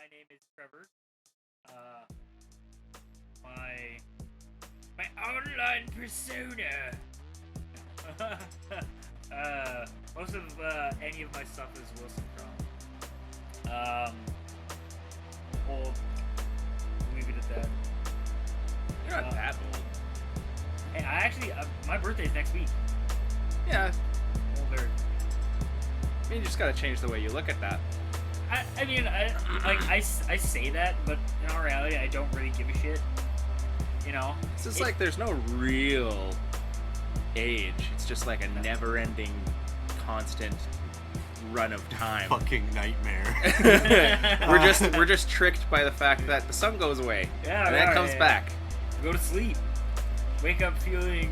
my name is Trevor. My online persona. Most of any of my stuff is Wilson Crom. Old. Leave it at that. You're not that old. Hey, I actually, my birthday's next week. Yeah. Older. I mean, you just gotta change the way you look at that. I say that, but in all reality, I don't really give a shit. You know? It's just like there's no real age. It's just like a never-ending, constant run of time. Fucking nightmare. We're just tricked by the fact that the sun goes away. Yeah, and then it comes back. Go to sleep. Wake up feeling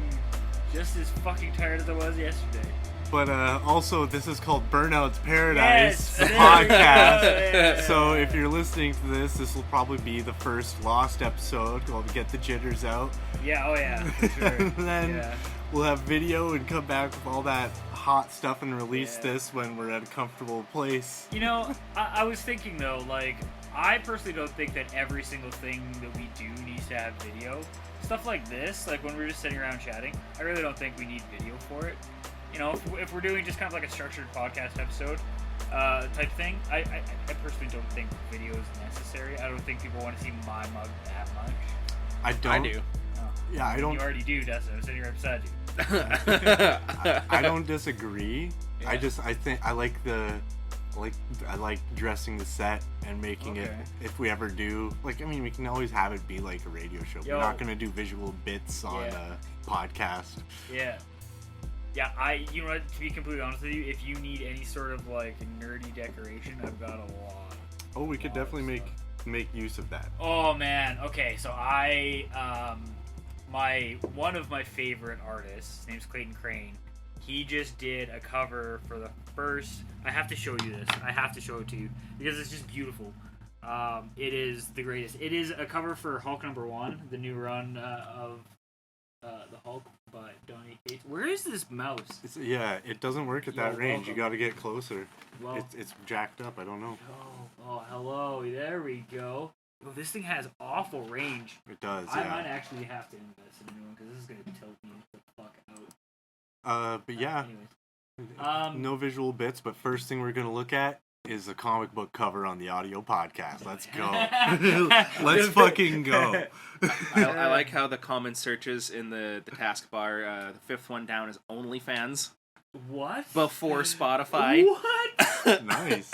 just as fucking tired as I was yesterday. But also, this is called Burnout Paradise Yes, podcast. yeah. So if you're listening to this will probably be the first lost episode. We'll get the jitters out. Yeah, oh yeah, for sure. And then Yeah. we'll have video and come back with all that hot stuff and release this when we're at a comfortable place. You know, I was thinking though, like, I personally don't think that every single thing that we do needs to have video. Stuff like this, like when we're just sitting around chatting, I really don't think we need video for it. You know, if we're doing just kind of like a structured podcast episode type thing, I personally don't think video is necessary. I don't think people want to see my mug that much. I don't. I do. Oh. Yeah, I don't. You already do, Dustin. I'm sitting right beside you. I don't disagree. Yeah. I like dressing the set and making it. Okay. If we ever do, we can always have it be like a radio show. Yo. We're not gonna do visual bits on a podcast. Yeah. Yeah, you know what, to be completely honest with you, if you need any sort of, like, nerdy decoration, I've got a lot. Oh, we could definitely make use of that. Oh, man. Okay, so one of my favorite artists, his name's Clayton Crane, he just did a cover for the first, I have to show you this. I have to show it to you, because it's just beautiful. It is the greatest. It is a cover for Hulk #1, the new run of the Hulk by Donny Cates. Where is this mouse? It doesn't work at that range. You got to get closer. Well, It's jacked up. I don't know. oh, hello. There we go. Oh, this thing has awful range. It does. I Yeah. might actually have to invest in a new one because this is gonna tilt me the fuck out. But yeah. Anyways. No visual bits. But first thing we're gonna look at is a comic book cover on the audio podcast. Let's go. Let's fucking go. I like how the common searches in the taskbar, the fifth one down is OnlyFans What? before Spotify. What? Nice.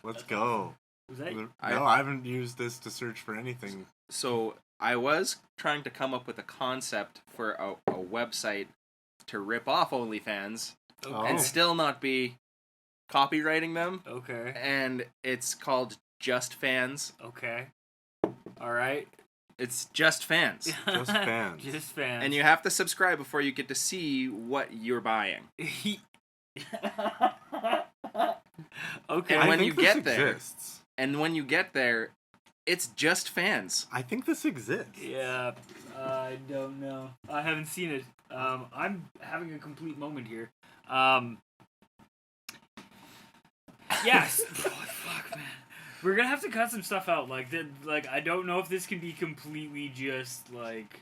Let's go. Was that? No, I haven't used this to search for anything. So I was trying to come up with a concept for a website to rip off OnlyFans and still not be copywriting them. Okay. And it's called Just Fans. Okay. All right. It's Just Fans. Just fans. Just fans. And you have to subscribe before you get to see what you're buying. Okay. And when think you this get there, exists. it's Just Fans. I think this exists. Yeah, I don't know. I haven't seen it. I'm having a complete moment here. Yes. Oh, fuck, man. We're gonna have to cut some stuff out. Like I don't know if this can be completely just like.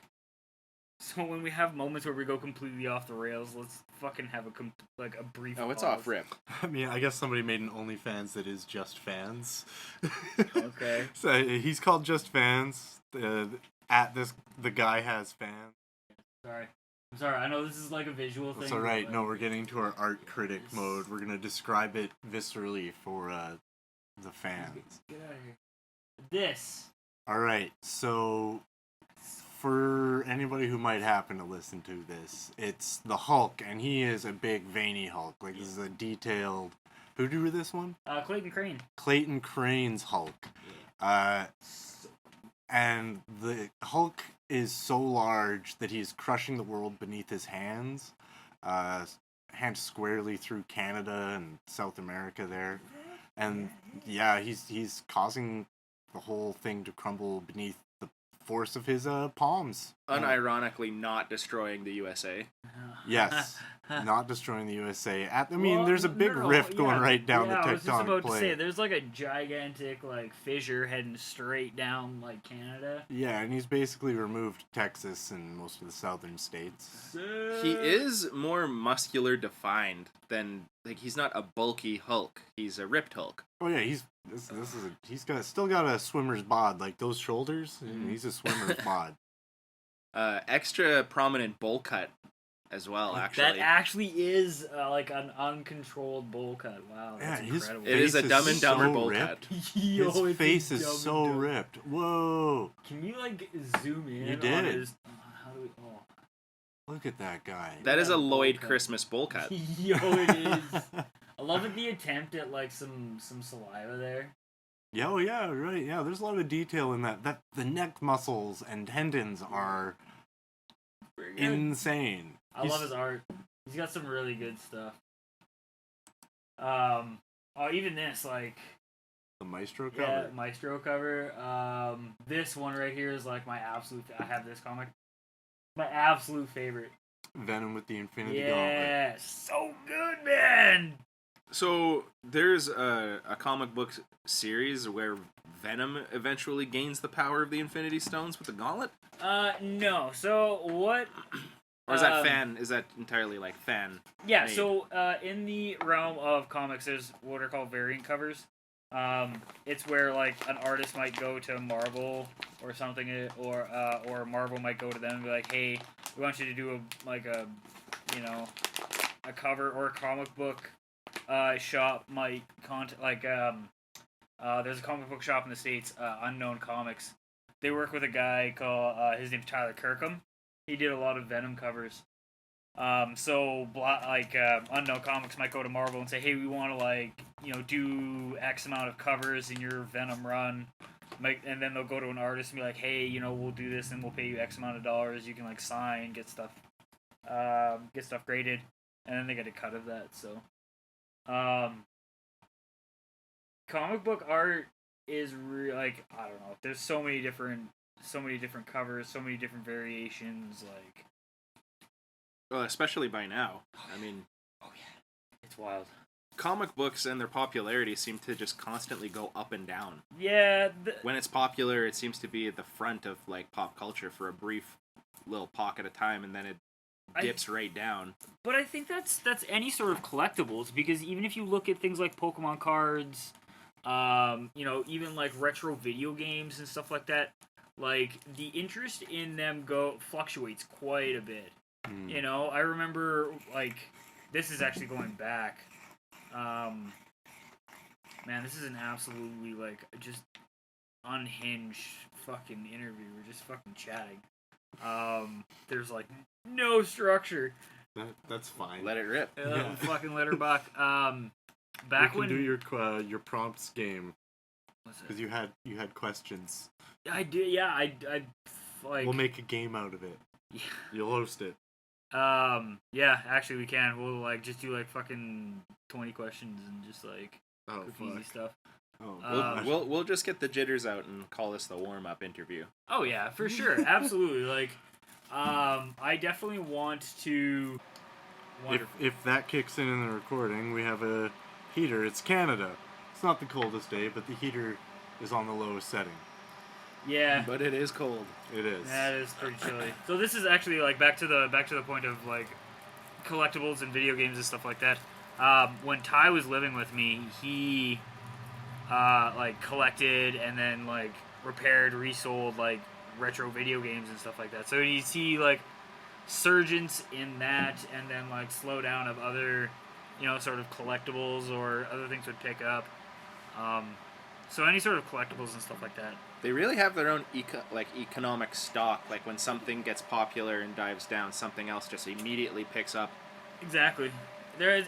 So when we have moments where we go completely off the rails, let's fucking have a brief. Oh, it's pause. off rip. I mean, I guess somebody made an OnlyFans that is Just Fans. Okay. So he's called Just Fans. The guy has fans. Sorry. I'm sorry. I know this is like a visual thing. That's all right. but, No, we're getting to our art critic mode. We're gonna describe it viscerally for the fans. Get out of here. This. All right. So for anybody who might happen to listen to this, it's the Hulk, and he is a big veiny Hulk. Like, this is a detailed. Who drew this one? Clayton Crane. Clayton Crane's Hulk. And the Hulk is so large that he's crushing the world beneath his hands. Hands squarely through Canada and South America there. And yeah, he's causing the whole thing to crumble beneath the force of his palms. Unironically not destroying the USA. Yes. not destroying the USA. Well, there's a big rift going right down the tectonic I was just about plate. to say, there's like a gigantic like fissure heading straight down like Canada. Yeah, and he's basically removed Texas and most of the southern states. He is more muscular defined than he's not a bulky Hulk. He's a ripped Hulk. Oh yeah, he's still got a swimmer's bod, like those shoulders. He's a swimmer's bod. Extra prominent bowl cut as well. Actually, that actually is like an uncontrolled bowl cut. Wow, that's incredible. It is a Dumb and Dumber bowl ripped. cut. His face is so ripped. Whoa! Can you like zoom in? You did. On his, how do we? Oh. Look at that guy. That is a Lloyd Christmas bowl cut. Yo, it is. I love it. The attempt at like some saliva there. Yeah, oh yeah, right. Yeah, there's a lot of detail in that. That the neck muscles and tendons are insane. I love his art. He's got some really good stuff. Oh, even this, like the Maestro cover. Yeah, Maestro cover. This one right here is like my absolute. I have this comic. My absolute favorite. Venom with the Infinity Gauntlet. Yeah, so good, man. So there's a comic book series where Venom eventually gains the power of the Infinity Stones with the Gauntlet. No. So what? Or is that fan? Is that entirely like fan? Yeah. made? So in the realm of comics, there's what are called variant covers. It's where like an artist might go to Marvel or something, or Marvel might go to them and be like, "Hey, we want you to do a cover," or a comic book shop might there's a comic book shop in the States, Unknown Comics. They work with a guy called his name's Tyler Kirkham. He did a lot of Venom covers. Unknown Comics might go to Marvel and say, "Hey, we want to do X amount of covers in your Venom run," and then they'll go to an artist and be like, "Hey, we'll do this and we'll pay you X amount of dollars. You can sign, get stuff graded," and then they get a cut of that. So, comic book art is I don't know. There's so many different covers, so many different variations, Well, especially by now. I mean, oh yeah, it's wild. Comic books and their popularity seem to just constantly go up and down. Yeah. When it's popular, it seems to be at the front of pop culture for a brief little pocket of time, and then it dips right down. But I think that's any sort of collectibles, because even if you look at things like Pokemon cards, even retro video games and stuff like that, the interest in them fluctuates quite a bit. I remember this is actually going back. Man, this is an absolutely just unhinged fucking interview. We're just fucking chatting. There's no structure. That's fine. Let it rip. Fucking let her buck. Back when do your prompts game, because you had questions. I did. Yeah, I We'll make a game out of it. Yeah. You'll host it. Yeah, actually we can. We'll just do fucking 20 questions and just easy stuff. Oh, we'll just get the jitters out and call this the warm-up interview. Oh yeah, for sure, absolutely. I definitely want to. If that kicks in the recording, we have a heater. It's Canada. It's not the coldest day, but the heater is on the lowest setting. Yeah, but it is cold. It is. That is pretty chilly. So this is actually back to the point of collectibles and video games and stuff like that. When Ty was living with me, he collected and then repaired, resold retro video games and stuff like that. So you see surgence in that, and then slowdown of other sort of collectibles or other things would pick up. So any sort of collectibles and stuff like that. They really have their own economic stock. When something gets popular and dives down, something else just immediately picks up. Exactly. There is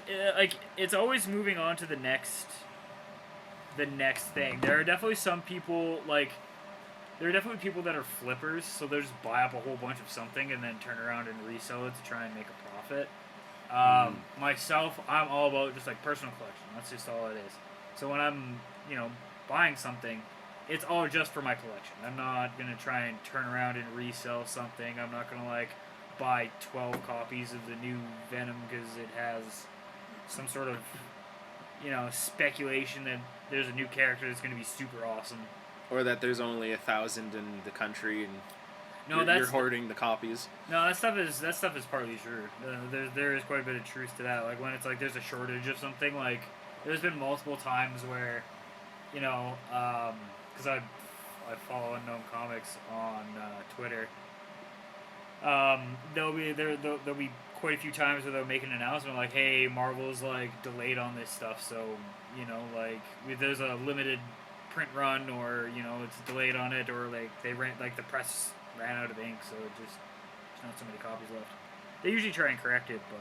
it's always moving on to the next thing. There are definitely some people there are definitely people that are flippers, so they'll just buy up a whole bunch of something and then turn around and resell it to try and make a profit. Myself, I'm all about just personal collection. That's just all it is. So when I'm buying something, it's all just for my collection. I'm not gonna try and turn around and resell something. I'm not gonna buy 12 copies of the new Venom because it has some sort of, speculation that there's a new character that's going to be super awesome. Or that there's only 1,000 in the country and you're hoarding the copies. No, that stuff is partly true. There is quite a bit of truth to that. Like when it's like there's a shortage of something. Like there's been multiple times where, because I follow Unknown Comics on Twitter. There'll be quite a few times where they'll make an announcement like, "Hey, Marvel's like delayed on this stuff, so there's a limited print run, or it's delayed on it, or like the press ran out of ink, so there's not so many copies left." They usually try and correct it, but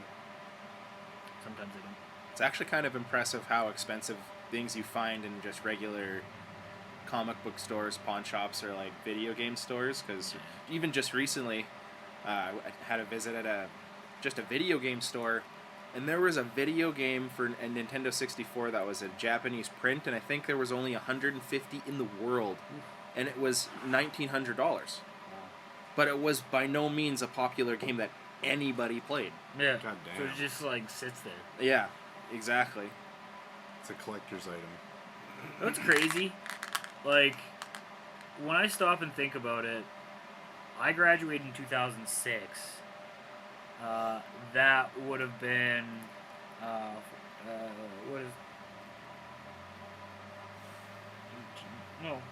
sometimes they don't. It's actually kind of impressive how expensive things you find in just regular comic book stores, pawn shops, or like video game stores. Because even just recently, I had a visit at a video game store, and there was a video game for a Nintendo 64 that was a Japanese print, and I think there was only 150 in the world, and it was $1,900. But it was by no means a popular game that anybody played. Yeah. God damn. So it just like sits there. Yeah, exactly. It's a collector's item. That's crazy. Like, when I stop and think about it, I graduated in 2006. That would have been, what is, no,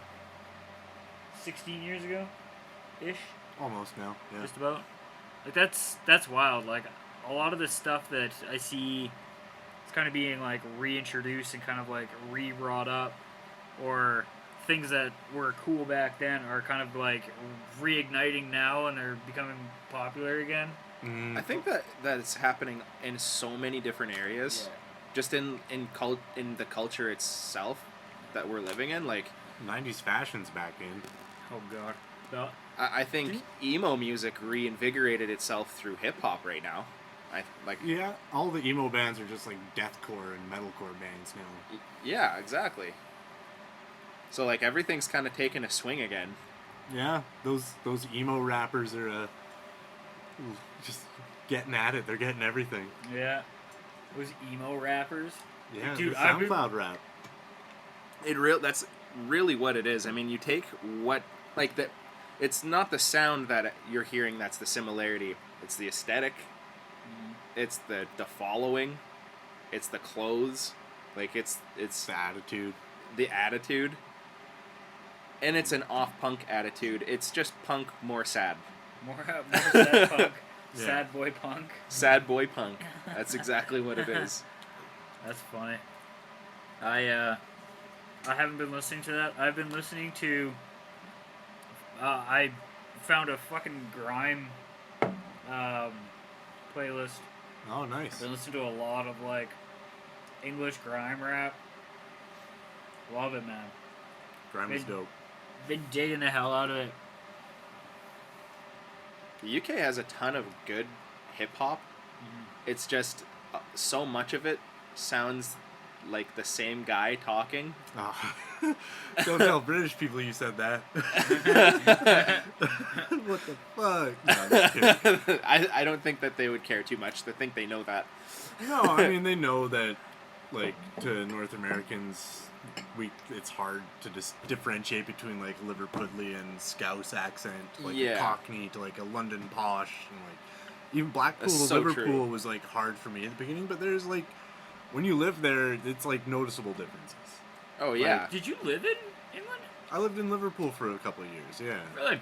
16 years ago, ish. Almost now. Yeah. Just about. Like that's wild. Like a lot of the stuff that I see, it's kind of being like reintroduced and kind of like re-brought up, or things that were cool back then are kind of like reigniting now and they're becoming popular again. Mm. I think that it's happening in so many different areas, just in the culture itself that we're living in. Like 90s fashion's back in. Oh god. No. I think emo music reinvigorated itself through hip hop right now. Yeah, all the emo bands are just like deathcore and metalcore bands now. Yeah, exactly. So like everything's kind of taking a swing again. Yeah, those emo rappers are just getting at it. They're getting everything. Yeah. Those emo rappers. Yeah, dude, the SoundCloud rap. That's really what it is. I mean, you take what like the. It's not the sound that you're hearing that's the similarity. It's the aesthetic. It's the following. It's the clothes. Like it's the attitude. The attitude. And it's an off-punk attitude. It's just punk more sad. More sad punk. Yeah. Sad boy punk. Sad boy punk. That's exactly what it is. That's funny. I haven't been listening to that. I've been listening to. I found a fucking grime playlist. Oh, nice. I've been listening to a lot of like English grime rap. Love it, man. Grime is dope. Been digging the hell out of it. The UK has a ton of good hip-hop. It's just so much of it sounds like the same guy talking. Oh. Don't tell British people you said that. What the fuck? No, I'm just kidding. I don't think that they would care too much. I think they know that. No, I mean, they know that, like, to North Americans, it's hard to just differentiate between, like, Liverpudlian Scouse accent, like a Cockney to, like, a London posh, and, like, even Blackpool to so Liverpool true. was, like, hard for me at the beginning, but there's, like, when you live there, it's, like, noticeable differences. Oh, yeah. Like, did you live in England? I lived in Liverpool for a couple of years, yeah. Really?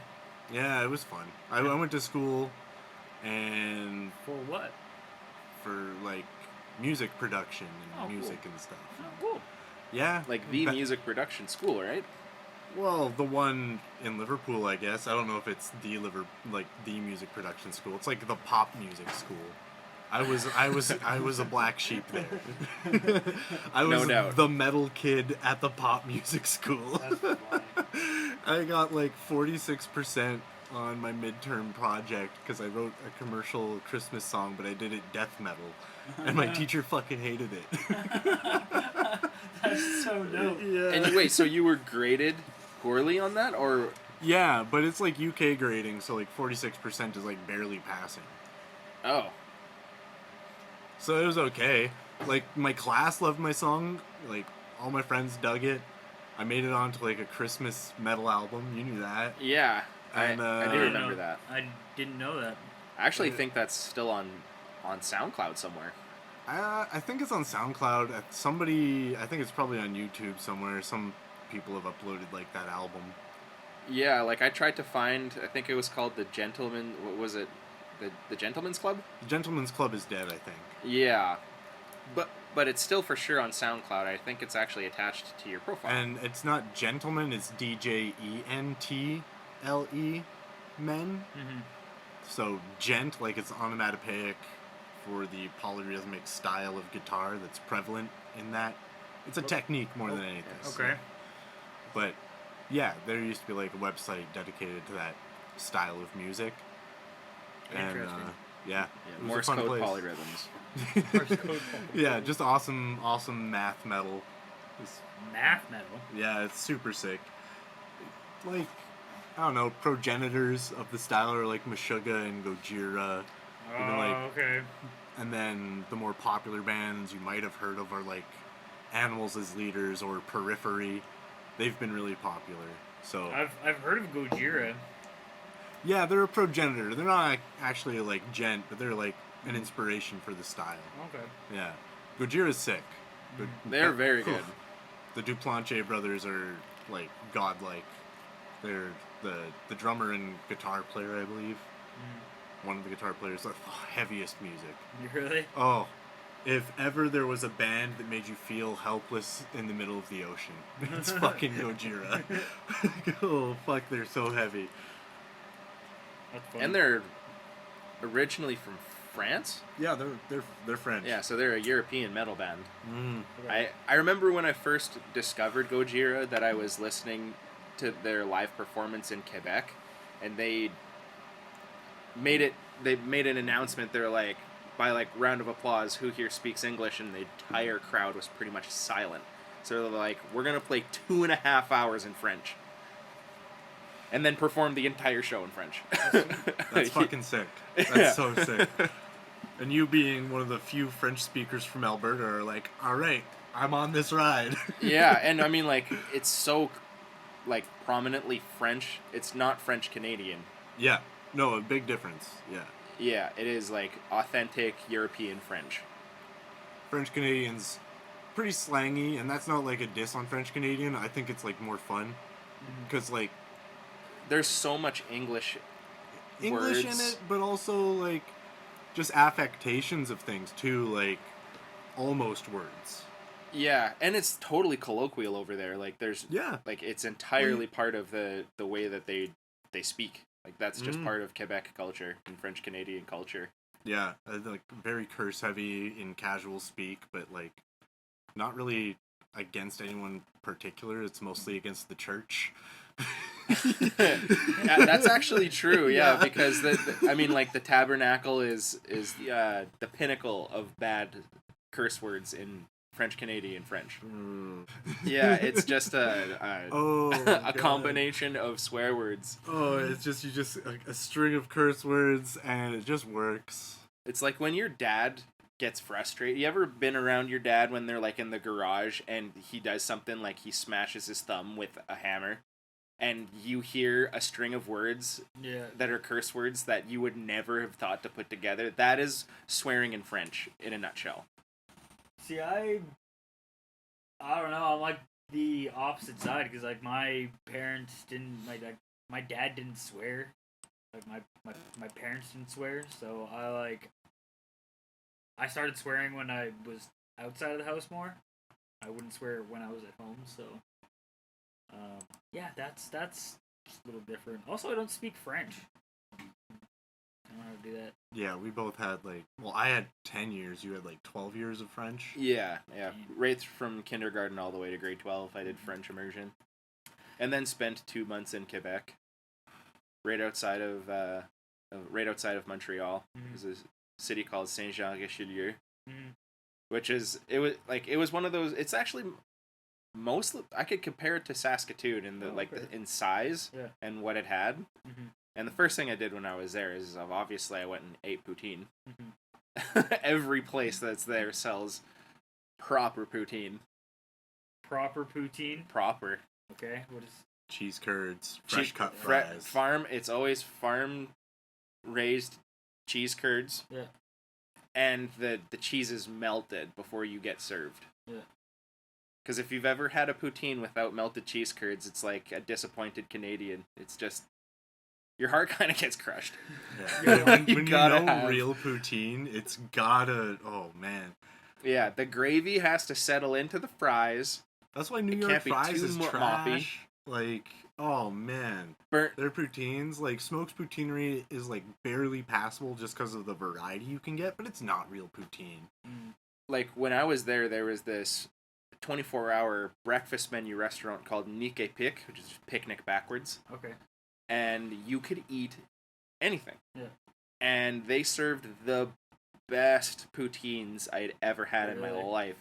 Yeah, it was fun. I went to school, and For what? for, like, music production and Oh, music cool. and stuff. Oh, cool. Yeah. Like the music production school, right? Well, the one in Liverpool, I guess. I don't know if it's the music production school. It's like the pop music school. I was a black sheep there. I was No doubt. the metal kid at the pop music school. That's funny. I got like 46% on my midterm project because I wrote a commercial Christmas song, but I did it death metal, and my teacher fucking hated it. That's so dope. Yeah. And wait, so you were graded poorly on that, or Yeah, but it's like UK grading, so like 46% is like barely passing. Oh. So it was okay. Like my class loved my song. Like all my friends dug it. I made it onto like a Christmas metal album. You knew that. Yeah. And I do remember that. I didn't know that. I actually think that's still on SoundCloud somewhere. I think it's on SoundCloud. I think it's probably on YouTube somewhere. Some people have uploaded like that album. Yeah, like I tried to find. I think it was called the Gentleman. What was it? The Gentleman's Club. The Gentleman's Club is dead, I think. Yeah, but it's still for sure on SoundCloud. I think it's actually attached to your profile. And it's not Gentleman. It's DJENTLE men. Mm-hmm. So gent, like it's onomatopoeic for the polyrhythmic style of guitar that's prevalent in that. It's a technique more than anything. Okay. But yeah, there used to be like a website dedicated to that style of music. Interesting. And yeah, it was Morse a fun code place. polyrhythms. Morse code. Yeah, just awesome math metal. It's, Math metal. yeah, it's super sick. Like, I don't know, progenitors of the style are like Meshuggah and Gojira. Even like, Okay. and then the more popular bands you might have heard of are like Animals as Leaders or Periphery. They've been really popular. So I've heard of Gojira. yeah, they're a progenitor. They're not actually like gent, but they're like an inspiration for the style. Okay. Yeah, Gojira's sick. They're very good. The Duplanche brothers are like godlike. They're the drummer and guitar player, I believe. One of the guitar players, the heaviest music. Really? Oh, if ever there was a band that made you feel helpless in the middle of the ocean, it's fucking Gojira. Oh fuck, they're so heavy. That's funny. And they're originally from France. Yeah, they're French. Yeah, so they're a European metal band. Okay. I remember when I first discovered Gojira that I was listening to their live performance in Quebec, and they made an announcement. They're like, by like round of applause, who here speaks English, and the entire crowd was pretty much silent. So they're like, we're gonna play 2.5 hours in French, and then perform the entire show in French. That's fucking sick. That's so sick. And you being one of the few French speakers from Alberta are like, all right, I'm on this ride. Yeah, and I mean, like, it's so like prominently French. It's not French Canadian. Yeah, no, a big difference. Yeah, Yeah, it is like authentic European French. French Canadians pretty slangy, and that's not like a diss on French Canadian. I think it's like more fun because like There's so much English English words. in it, but also like just affectations of things too, like almost words. Yeah, and it's totally colloquial over there. Like there's Yeah, like it's entirely part of the way that they speak. Like that's just part of Quebec culture and French Canadian culture. yeah, like very curse heavy in casual speak, but like not really against anyone particular. It's mostly against the church. Yeah, that's actually true. Yeah, Yeah. because I mean, like the tabernacle is the pinnacle of bad curse words in French Canadian French. Yeah, it's just a God. combination of swear words. Oh, it's just a string of curse words, and it just works. It's like when your dad gets frustrated. You ever been around your dad when they're like in the garage and he does something like he smashes his thumb with a hammer, and you hear a string of words Yeah. that are curse words that you would never have thought to put together? That is swearing in French in a nutshell. See, I don't know. I'm like the opposite side because like my parents didn't like my dad didn't swear. Like my parents didn't swear, so I started swearing when I was outside of the house more. I wouldn't swear when I was at home, so yeah, that's just a little different. Also, I don't speak French. I don't know how to do that. Yeah, we both had like, well, I had 10 years. You had like 12 years of French. Yeah. Right from kindergarten all the way to grade 12, I did French immersion. And then spent 2 months in Quebec, right outside of Montreal. Mhm. There's a city called Saint-Jean-Richelieu, Mhm. which is, it was one of those, it's actually mostly I could compare it to Saskatoon in the in size and what it had. Mm-hmm. And the first thing I did when I was there is obviously I went and ate poutine. Mm-hmm. Every place that's there sells proper poutine. Proper poutine. Proper. Okay. What is Cheese curds, fresh cut fries. Farm. It's always farm raised cheese curds. Yeah. And the cheese is melted before you get served. Yeah. Because if you've ever had a poutine without melted cheese curds, it's like a disappointed Canadian. It's just your heart kind of gets crushed. Yeah. When you gotta know have real poutine, it's gotta. Oh man. Yeah, the gravy has to settle into the fries. That's why New It York can't be fries too is moppy. trash. Like, oh man, Burnt. their poutines, like Smoke's Poutineery, is like barely passable just because of the variety you can get, but it's not real poutine. Like when I was there was this 24-hour breakfast menu restaurant called Nikkei Pik, which is picnic backwards. okay? And you could eat anything. Yeah. And they served the best poutines I'd ever had in my Really? life.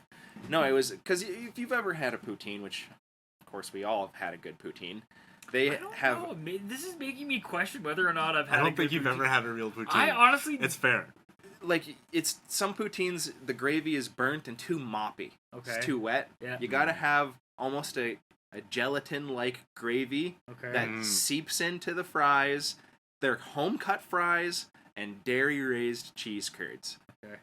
No, it was because if you've ever had a poutine, which of course we all have had a good poutine, they I don't have. know. This is making me question whether or not I've had. I a don't think good you've poutine. ever had a real poutine. I honestly. It's fair. Like it's some poutines, the gravy is burnt and too moppy. Okay. It's too wet. Yeah. You gotta have almost a gelatin-like gravy Okay. that seeps into the fries. They're home-cut fries and dairy-raised cheese curds. Okay.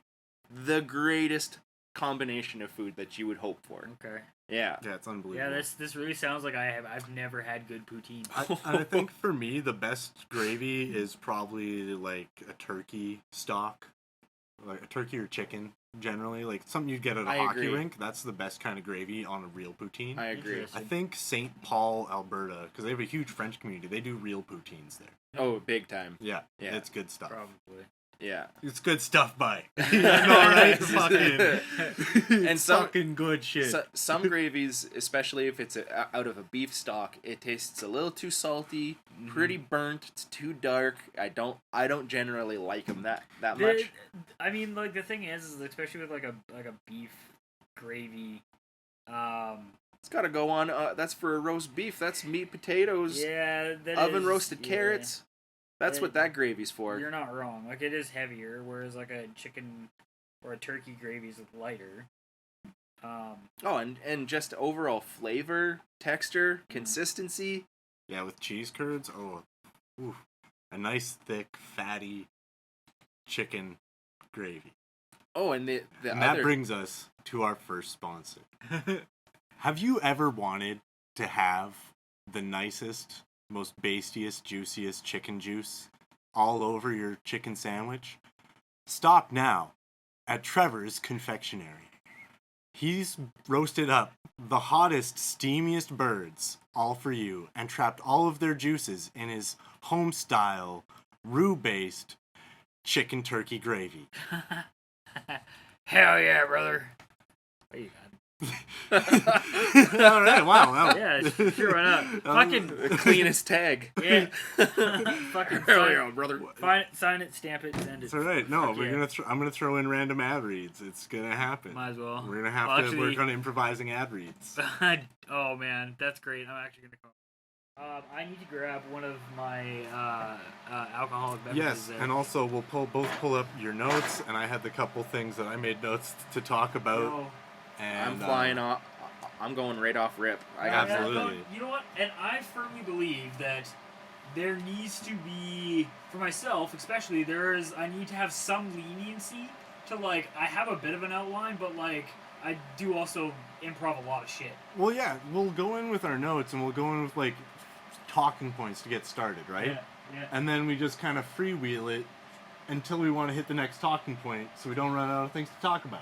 The greatest combination of food that you would hope for. Okay. Yeah. Yeah, it's unbelievable. Yeah, this really sounds like I've never had good poutine. I think for me, the best gravy is probably like a turkey stock, like a turkey or chicken. Generally, like something you'd get at a I hockey agree. rink. That's the best kind of gravy on a real poutine. I agree. Interesting. I think St. Paul, Alberta, because they have a huge French community. They do real poutines there. Oh, big time. Yeah, Yeah. it's good stuff. Probably. Yeah. It's good stuff, bye. You know, right? Fucking, And it's some- fucking good shit. Some gravies, especially if it's out of a beef stock, it tastes a little too salty, pretty burnt. It's too dark. I don't generally like them that much. I mean, like the thing is especially with like a beef gravy. It's got to go on. That's for a roast beef. That's meat, potatoes, Yeah, that oven is- roasted yeah. carrots. That's what that gravy's for. You're not wrong. Like it is heavier, whereas like a chicken or a turkey gravy is lighter. Oh, and just overall flavor, texture, consistency. Yeah, with cheese curds, a nice thick, fatty chicken gravy. Oh, and the And other that brings us to our first sponsor. Have you ever wanted to have the nicest, most bastiest, juiciest chicken juice all over your chicken sandwich? Stop now at Trevor's Confectionery. He's roasted up the hottest, steamiest birds, all for you, and trapped all of their juices in his home-style, roux-based chicken turkey gravy. Hell yeah, brother! What you got? All right, wow. Yeah, sure, why not? Fucking the cleanest tag. yeah. Fucking Hell yeah, brother. sign it, stamp it, send it. It's all right. No, Fuck we're yeah. gonna. I'm gonna throw in random ad reads. It's gonna happen. Might as well. We're gonna have Well, to actually- work on improvising ad reads. Oh man, that's great. I'm actually gonna call. I need to grab one of my alcoholic beverages. Yes, there. and also we'll both pull up your notes, and I had the couple things that I made notes to talk about. No. And I'm flying off. I'm going right off rip. I got Absolutely. You know what? And I firmly believe that there needs to be, for myself especially, I need to have some leniency to like, I have a bit of an outline, but like, I do also improv a lot of shit. Well, yeah, we'll go in with our notes, and we'll go in with like talking points to get started, right? Yeah. And then we just kind of freewheel it until we want to hit the next talking point, so we don't run out of things to talk about.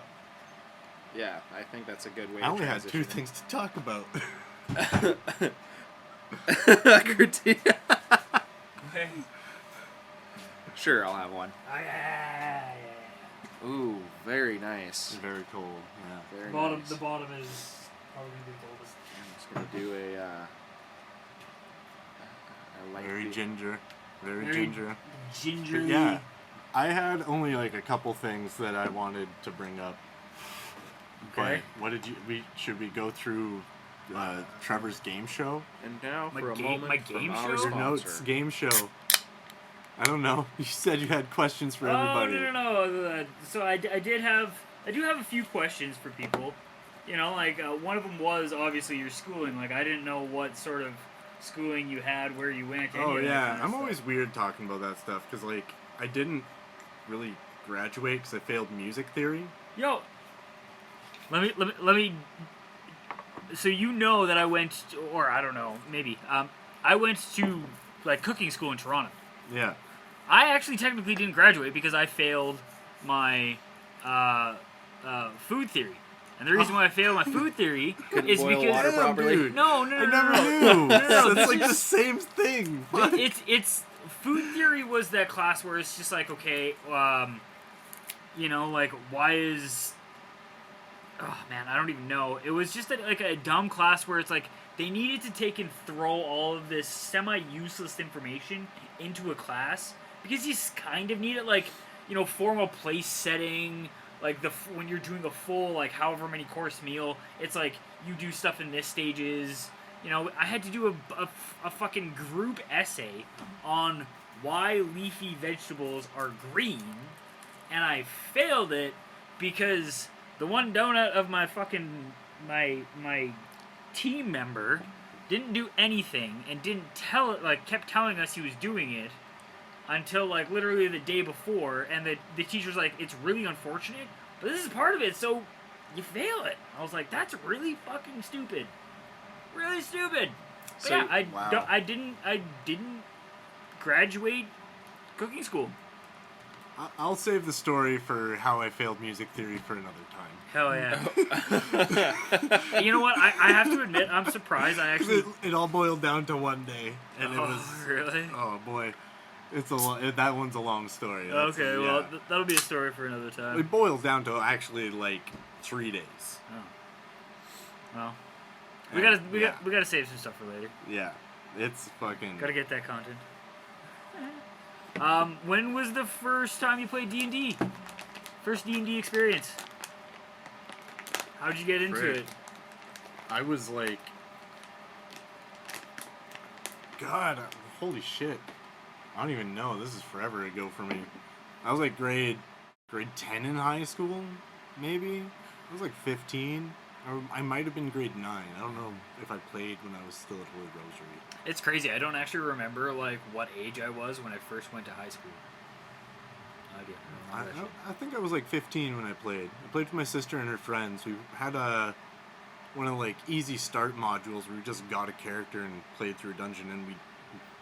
Yeah, I think that's a good way. I to only had 2 transition things to talk about. Critique. Sure, I'll have one. Ooh, very nice. Very cool. Yeah. Very Bottom. nice. The bottom is probably gonna be the coldest. I'm just gonna do a light Very beer. ginger. Very Very ginger. Gingerly. Yeah. I had only like a couple things that I wanted to bring up. Okay. But what did you? Should we go through Trevor's game show. And now My for a game- moment my from game our show? Your sponsor. notes game show. I don't know. You said you had questions for Oh, everybody. no. So I do have a few questions for people. You know, like one of them was obviously your schooling. Like I didn't know what sort of schooling you had, where you went. Any Oh of that yeah, kind of I'm stuff. always weird talking about that stuff because like I didn't really graduate because I failed music theory. Yo, let me. So you know that I went, or I don't know, maybe. I went to like cooking school in Toronto. Yeah. I actually technically didn't graduate because I failed my food theory. And the reason why I failed my food theory is boil because water properly? Dude, no, I never knew. no, That's like this the is- same thing. What? it's food theory was that class where it's just like, okay, you know, like why is, oh man, I don't even know. It was just like a dumb class where it's like they needed to take and throw all of this semi-useless information into a class because you kind of need it, like, you know, form a place setting. Like when you're doing a full, like, however many course meal, it's like you do stuff in this stages. You know, I had to do a fucking group essay on why leafy vegetables are green, and I failed it because the one donut of my fucking my team member didn't do anything and didn't tell it, like kept telling us he was doing it until like literally the day before, and the teacher's like, it's really unfortunate, but this is part of it, so you fail it. I was like, that's really fucking stupid. Really stupid. But So- yeah, wow. I didn't graduate cooking school. I'll save the story for how I failed music theory for another time. Hell yeah. You know what? I have to admit, I'm surprised. I 'Cause actually. it all boiled down to one day, and it Oh, was really? oh boy, it's that one's a long story. That's- Okay, well, yeah. that'll be a story for another time. It boils down to actually like 3 days. Oh. Well, And, we yeah. gotta save some stuff for later. Yeah, it's fucking. Gotta get that content. When was the first time you played D&D? First D&D experience. How'd you get into Frick. it? I was like, God, holy shit! I don't even know. This is forever ago for me. I was like grade 10 in high school, maybe. I was like 15. Or I might have been grade 9. I don't know if I played when I was still at Holy Rosary. It's crazy. I don't actually remember like what age I was when I first went to high school. I don't remember that shit. I think I was like 15 when I played. I played with my sister and her friends. We had one of like easy start modules where we just got a character and played through a dungeon, and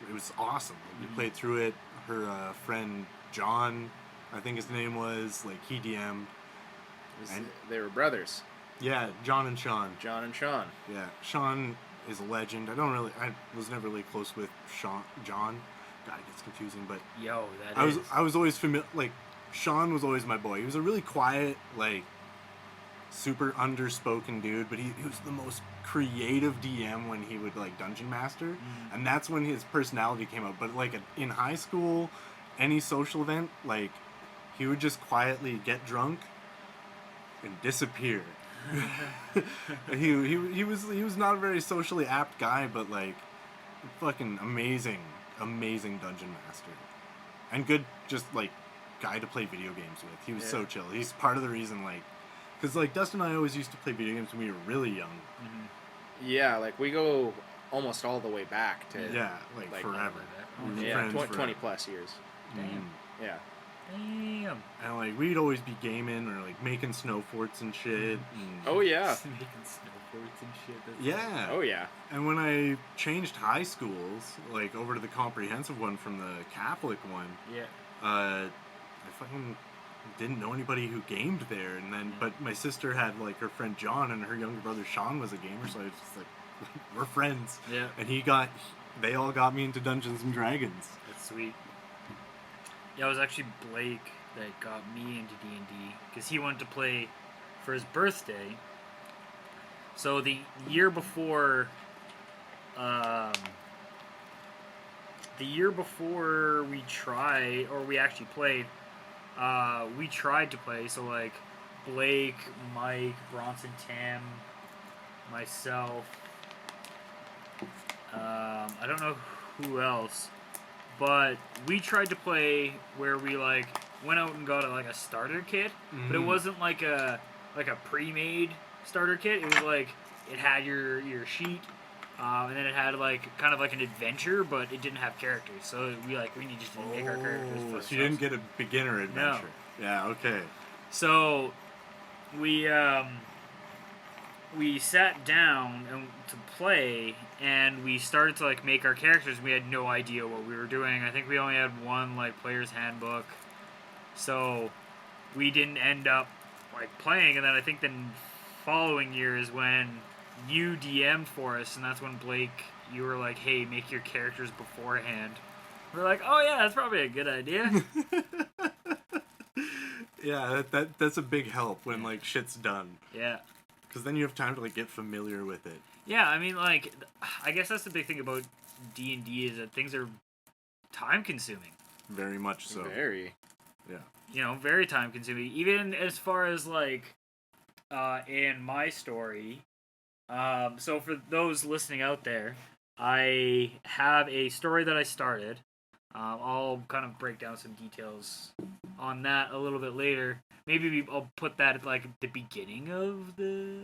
it was awesome. We played through it. Her friend John, I think his name was, like, he DM'd. And- They were brothers, Yeah, John and Sean. John and Sean. Yeah, Sean is a legend. I was never really close with John. God, it gets confusing, but Yo, that I is. was always familiar. Like, Sean was always my boy. He was a really quiet, like, super underspoken dude, but he was the most creative DM when he would, like, dungeon master, and that's when his personality came out. But like in high school, any social event, like, he would just quietly get drunk and disappear. he was not a very socially apt guy, but like fucking amazing dungeon master, and good just like guy to play video games with. He was so Yeah. chill. He's part of the reason, like, because like Dustin and I always used to play video games when we were really young. Yeah, like we go almost all the way back to Yeah, like forever. We were yeah, friends 20 forever. plus years. Mhm. Yeah. Damn. And like we'd always be gaming or like making snow forts and shit. And, Oh yeah. Making snowboards and shit. That's yeah. Oh yeah. And when I changed high schools, like over to the comprehensive one from the Catholic one, Yeah. I fucking didn't know anybody who gamed there. And then, but my sister had like her friend John, and her younger brother Sean was a gamer, so I was just like, we're friends. Yeah. And they all got me into Dungeons and Dragons. That's sweet. Yeah, it was actually Blake that got me into D&D because he wanted to play for his birthday. So the year before, we actually played, we tried to play. So like Blake, Mike, Bronson, Tim, myself, I don't know who else, but we tried to play where we like went out and got a starter kit, but it wasn't like a pre-made starter kit. It was like it had your sheet, and then it had like kind of like an adventure, but it didn't have characters. So we just didn't make our characters for So you didn't get a beginner adventure. No. Yeah. Okay. So we sat down to play, and we started to like make our characters. We had no idea what we were doing. I think we only had one like player's handbook, so we didn't end up like playing. And then I think the following year is when you DM'd for us, and that's when Blake, you were like, "Hey, make your characters beforehand." We're like, "Oh yeah, that's probably a good idea." Yeah, that's a big help when like shit's done. Yeah. Because then you have time to like get familiar with it. Yeah, I mean, like, I guess that's the big thing about D&D is that things are time consuming. Very much so. Very. Yeah. You know, very time consuming. Even as far as like, in my story. So for those listening out there, I have a story that I started. I'll kind of break down some details on that a little bit later. Maybe I'll put that at like the beginning of the.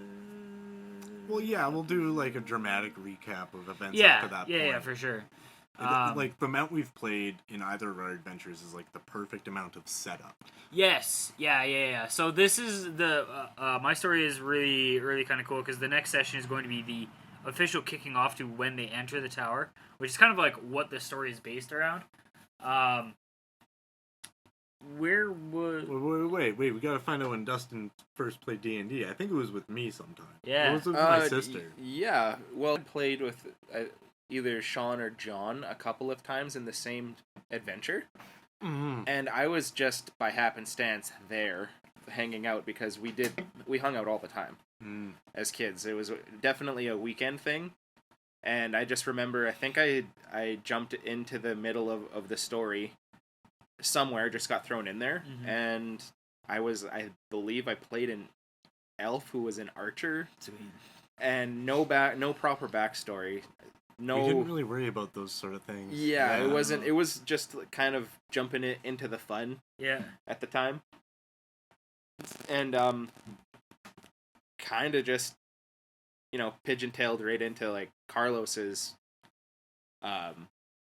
Well, yeah, we'll do like a dramatic recap of events Yeah, up to that point. yeah, for sure. Like the amount we've played in either of our adventures is like the perfect amount of setup. Yes, yeah. So this is the my story is really, really kind of cool because the next session is going to be the official kicking off to when they enter the tower, which is kind of like what the story is based around. Where would Wait, we gotta find out when Dustin first played D&D. I think it was with me sometime. Yeah. It was with my sister. Yeah, well, I played with either Sean or John a couple of times in the same adventure. Mm-hmm. And I was just by happenstance there hanging out because we hung out all the time as kids. It was definitely a weekend thing. And I just remember, I think I jumped into the middle of the story somewhere, just got thrown in there. Mm-hmm. And I believe I played an elf who was an archer. Sweet. And no proper backstory. No, we didn't really worry about those sort of things. Yeah, it wasn't. It was just kind of jumping it into the fun. Yeah. At the time, and kind of just, pigeon-tailed right into like Carlos's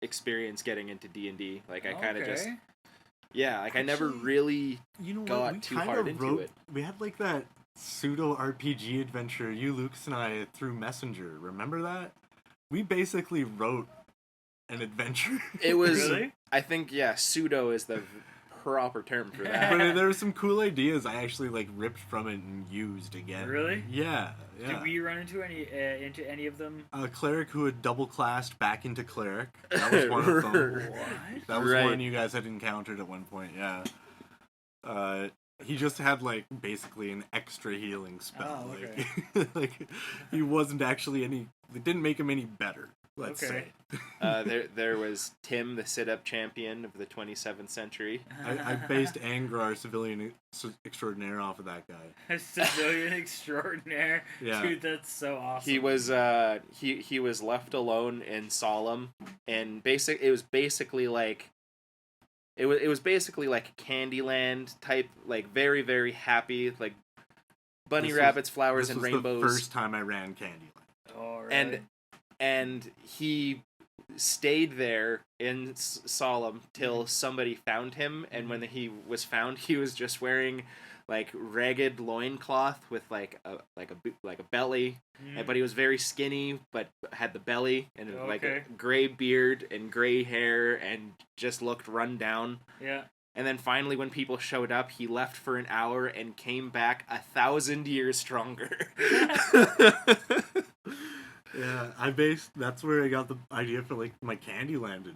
experience getting into D&D. Like I kind of just, I never really got too hard into it. We had like that pseudo RPG adventure you, Lucas, and I through Messenger. Remember that? We basically wrote an adventure. It was, Really? I think, pseudo is the proper term for that. But there were some cool ideas I actually like ripped from it and used again. Really? Yeah. Did we run into any of them? A cleric who had double classed back into cleric. That was one of them. What? That was Right. one you guys had encountered at one point. Yeah. He just had like basically an extra healing spell. Oh, okay. Like he wasn't actually any. It didn't make him any better. Let's say. There was Tim, the sit-up champion of the 27th century. I based Angrar, civilian extraordinaire, off of that guy. Civilian extraordinaire. Yeah. Dude, that's so awesome. He was he was left alone in Solemn, and it was basically like Candyland type, like very, very happy, like bunny rabbits, flowers, and rainbows. The first time I ran Candyland. Oh, really? And he stayed there in Solemn till somebody found him, and when he was found, he was just wearing like ragged loincloth with like a belly, but he was very skinny, but had the belly and like a gray beard and gray hair, and just looked run down. Yeah. And then finally, when people showed up, he left for an hour and came back 1,000 years stronger. Yeah, that's where I got the idea for like my Candyland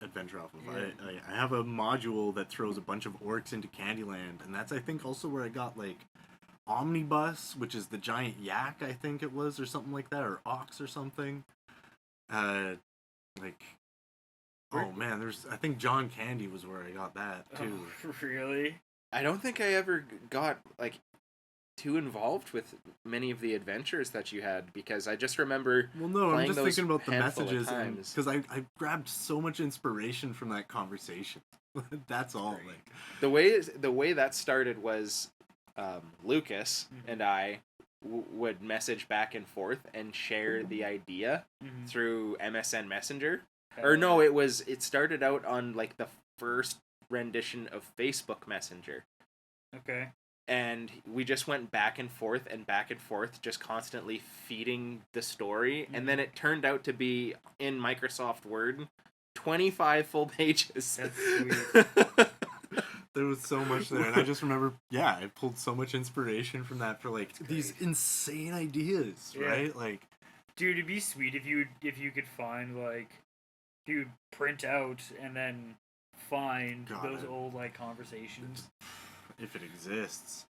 adventure off of. Yeah. I have a module that throws a bunch of orcs into Candyland, and that's I think also where I got like Omnibus, which is the giant yak, I think it was, or something like that, or ox or something. Oh man, I think John Candy was where I got that too. Oh, really? I don't think I ever got like too involved with many of the adventures that you had, because I just remember Well, no, I'm playing just those thinking about the handful of messages, times. because I grabbed so much inspiration from that conversation. That's all. Great. The way that started was Lucas Mhm. and I would message back and forth and share the idea Mhm. through MSN Messenger. Hell Or no, yeah. it started out on like the first rendition of Facebook Messenger. Okay. And we just went back and forth, just constantly feeding the story. And then it turned out to be, in Microsoft Word, 25 full pages. That's sweet. There was so much there, and I just remember, yeah, I pulled so much inspiration from that for like That's these great. insane ideas, Yeah. right? Like, Dude, it'd be sweet if you could find like, if you print out and then find God, those old like conversations. if it exists.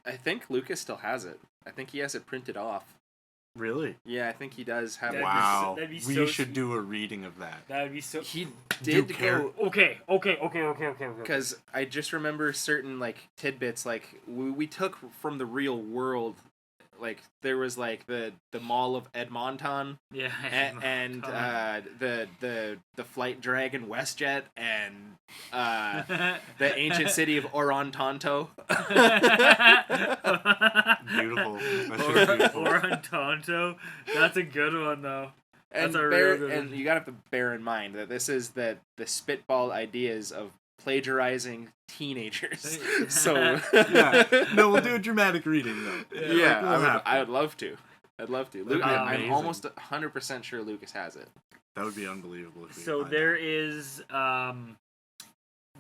I think Lucas still has it. I think he has it printed off. Really? Yeah, I think he does have That'd it. be Wow. that'd be We so should sweet. do a reading of that. That would be so. He Do you did care? go, Okay. because I just remember certain like tidbits, like we took from the real world. Like there was like the Mall of Edmonton, Yeah. and the flight dragon WestJet, and the ancient city of Orontonto. Beautiful. That's just beautiful. Orontonto. That's a good one though. And, That's a real good and one. you gotta have to bear in mind that this is the spitball ideas of plagiarizing teenagers. So Yeah. No, we'll do a dramatic reading though. yeah, Like, we'll have to. I would love to. I'd love to. That'd be I'm amazing. almost 100% sure Lucas has it. That would be unbelievable. If we So could find there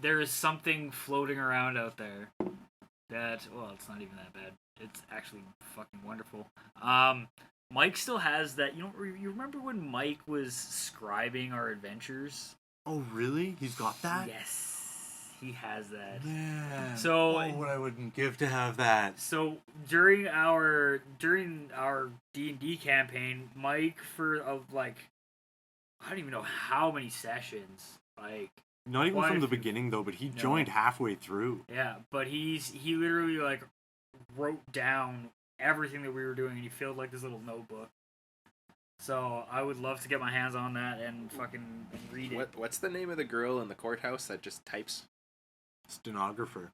that. is something floating around out there that, well, it's not even that bad. It's actually fucking wonderful. Mike still has that. You remember when Mike was scribing our adventures? Oh, really? He's got that? Yes, he has that. Man. So- oh, what I wouldn't give to have that. So during our D&D campaign, Mike, for like, I don't even know how many sessions, like, Not even Why from the if you- beginning though, but he No. joined halfway through. yeah, but he literally like wrote down everything that we were doing, and he filled like this little notebook. So I would love to get my hands on that and fucking read it. What's the name of the girl in the courthouse that just types? Stenographer.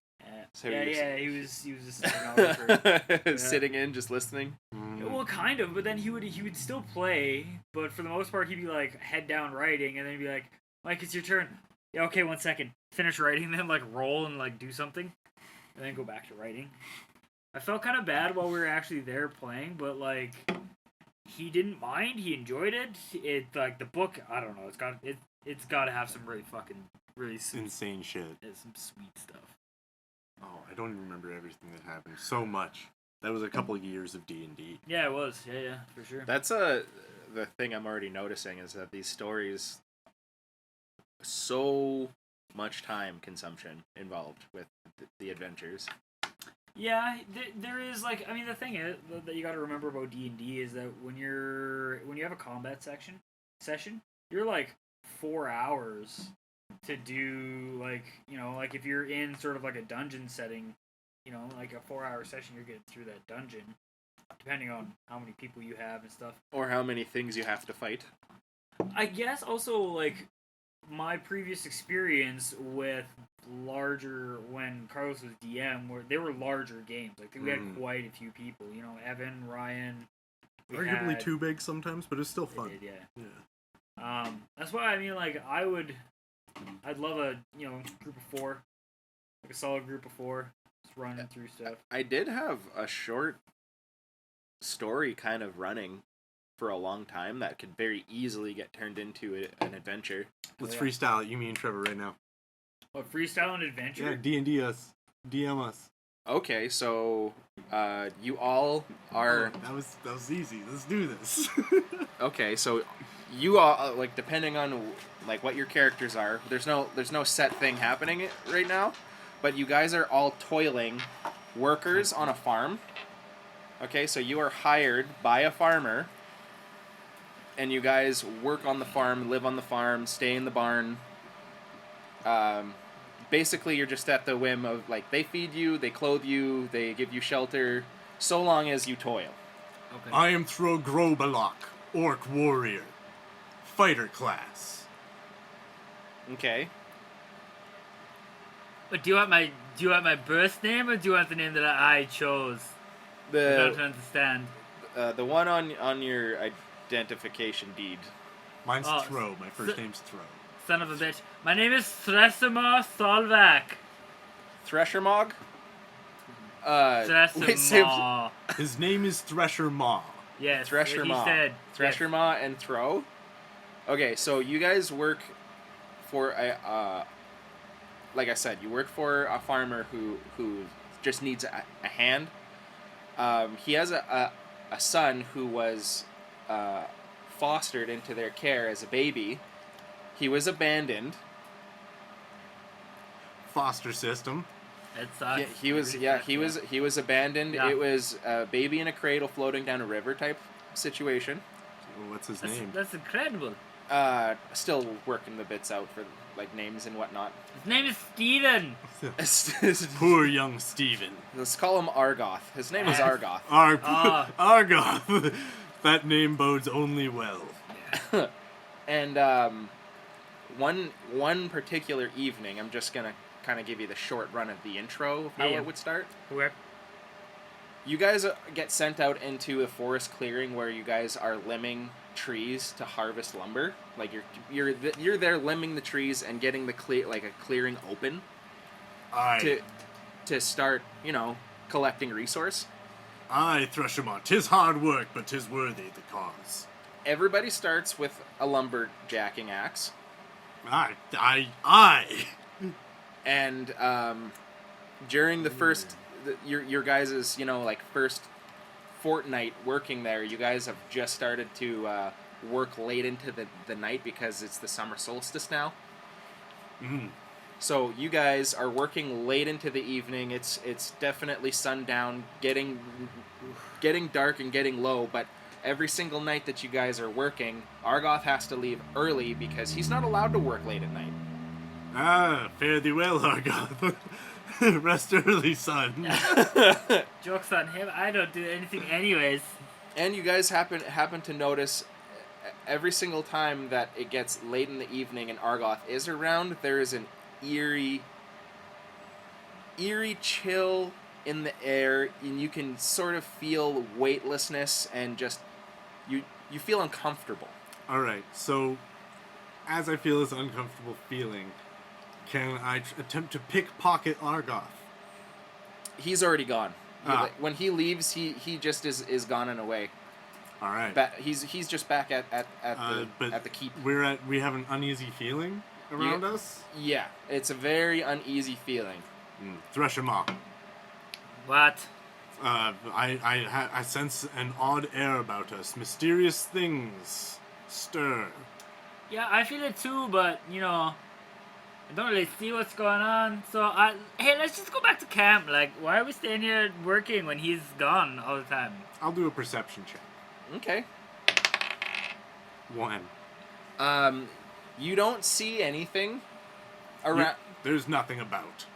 So Yeah, you're he was a stenographer. sitting in, just listening. Well, kind of, but then he would still play, but for the most part he'd be like head down writing, and then he'd be like, Mike, it's your turn. Yeah, okay, 1 second. Finish writing, then like roll and like do something, and then go back to writing. I felt kind of bad while we were actually there playing, but like he didn't mind. He enjoyed it. It like the book. I don't know. It's got to have some really sweet, Insane shit. some sweet stuff. Oh, I don't even remember everything that happened. So much. That was a couple of years of D&D. Yeah, it was. Yeah, for sure. That's the thing I'm already noticing is that these stories, so much time consumption involved with the adventures. Yeah, there is like, I mean, the thing is that you got to remember about D&D is that when you have a combat session, you're like 4 hours to do like, like if you're in sort of like a dungeon setting, like a 4-hour session, you're getting through that dungeon, depending on how many people you have and stuff. Or how many things you have to fight. I guess also like my previous experience with when Carlos was DM, where they were larger games. Like we had quite a few people. Evan, Ryan. Arguably had- too big sometimes, but it's still they fun. did, yeah. Yeah. That's why I mean, like I'd love a group of 4, like a solid group of 4, just running through stuff. I did have a short story kind of running for a long time that could very easily get turned into an adventure. Let's Yeah. freestyle it, you, me, and Trevor right now. What, freestyle and adventure? Yeah, D&D us. DM us. Okay, so you all are That was easy. Let's do this. okay. So you all like, depending on like what your characters are. There's no set thing happening right now, but you guys are all toiling workers on a farm. Okay, so you are hired by a farmer, and you guys work on the farm, live on the farm, stay in the barn, basically you're just at the whim of, like, they feed you, they clothe you, they give you shelter, so long as you toil. Okay. I am Thro Grobalok, Orc Warrior. Fighter class. Okay. But do you want my birth name, or do you want the name that I chose? I don't The understand. the one on your identification deed. Mine's Oh, Thro. My first name's Thro. Son of a bitch. My name is Thresimar Solvak. Thresher Mog? Wait, say- Thresimar. His name is Thresher Maw. Yes. Thresher he Maw. said. Thresher yes. Maw and Throw? Okay, so you guys work for a, like I said, you work for a farmer who just needs a hand. He has a son who was fostered into their care as a baby. He was abandoned. Foster system. It sucks. He was abandoned. Yeah. It was a baby in a cradle floating down a river type situation. What's his That's, name? that's incredible. Still working the bits out for like names and whatnot. His name is Steven. Poor young Steven. Let's call him Argoth. His name is Argoth. Argoth. That name bodes only well. And one particular evening, I'm just gonna kind of give you the short run of the intro of how Yeah. it would start. Where? You guys get sent out into a forest clearing where you guys are limbing trees to harvest lumber. Like you're there limbing the trees and getting the clearing open to start, collecting resource. Aye, Threshermont. 'Tis hard work, but 'tis worthy the cause. Everybody starts with a lumberjacking axe. Aye. And during the first, your guys' first fortnight working there, you guys have just started to work late into the night because it's the summer solstice now. Mm. So you guys are working late into the evening. It's definitely sundown, getting dark and getting low. But every single night that you guys are working, Argoth has to leave early because he's not allowed to work late at night. Ah, fare thee well, Argoth. Rest early, son. Joke's on him. I don't do anything anyways. And you guys happen to notice every single time that it gets late in the evening and Argoth is around, there is an eerie chill in the air, and you can sort of feel weightlessness and just you feel uncomfortable. All right, so as I feel this uncomfortable feeling, can I attempt to pickpocket Argoth? He's already gone. Ah. When he leaves, he just is gone and away. All right. He's just back at the keep. We have an uneasy feeling around us. Yeah, it's a very uneasy feeling. Threshermaw. What? I sense an odd air about us. Mysterious things stir. Yeah, I feel it too, but I don't really see what's going on. So hey, let's just go back to camp. Like, why are we staying here working when he's gone all the time? I'll do a perception check. Okay. 1. You don't see anything around. There's nothing about.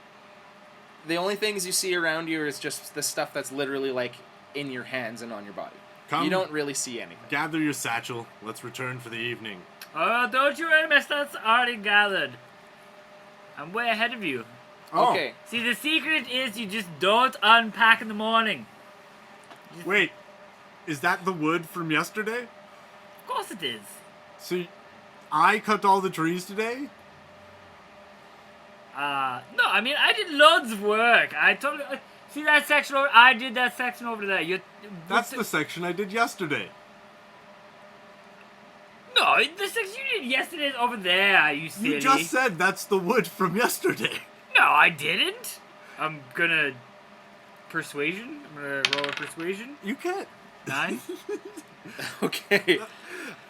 The only things you see around you is just the stuff that's literally like in your hands and on your body. Come, you don't really see anything. Gather your satchel. Let's return for the evening. Oh, don't you worry, my stuff's already gathered. I'm way ahead of you. Okay. See, the secret is you just don't unpack in the morning. Wait, is that the wood from yesterday? Of course it is. So, I cut all the trees today? No, I mean, I did loads of work. I totally... see that section over... I did that section over there. That's the section I did yesterday. No, the section you did yesterday is over there, you silly. You just said that's the wood from yesterday. No, I didn't. I'm gonna... Persuasion? I'm gonna roll a persuasion. You can't. 9. Okay.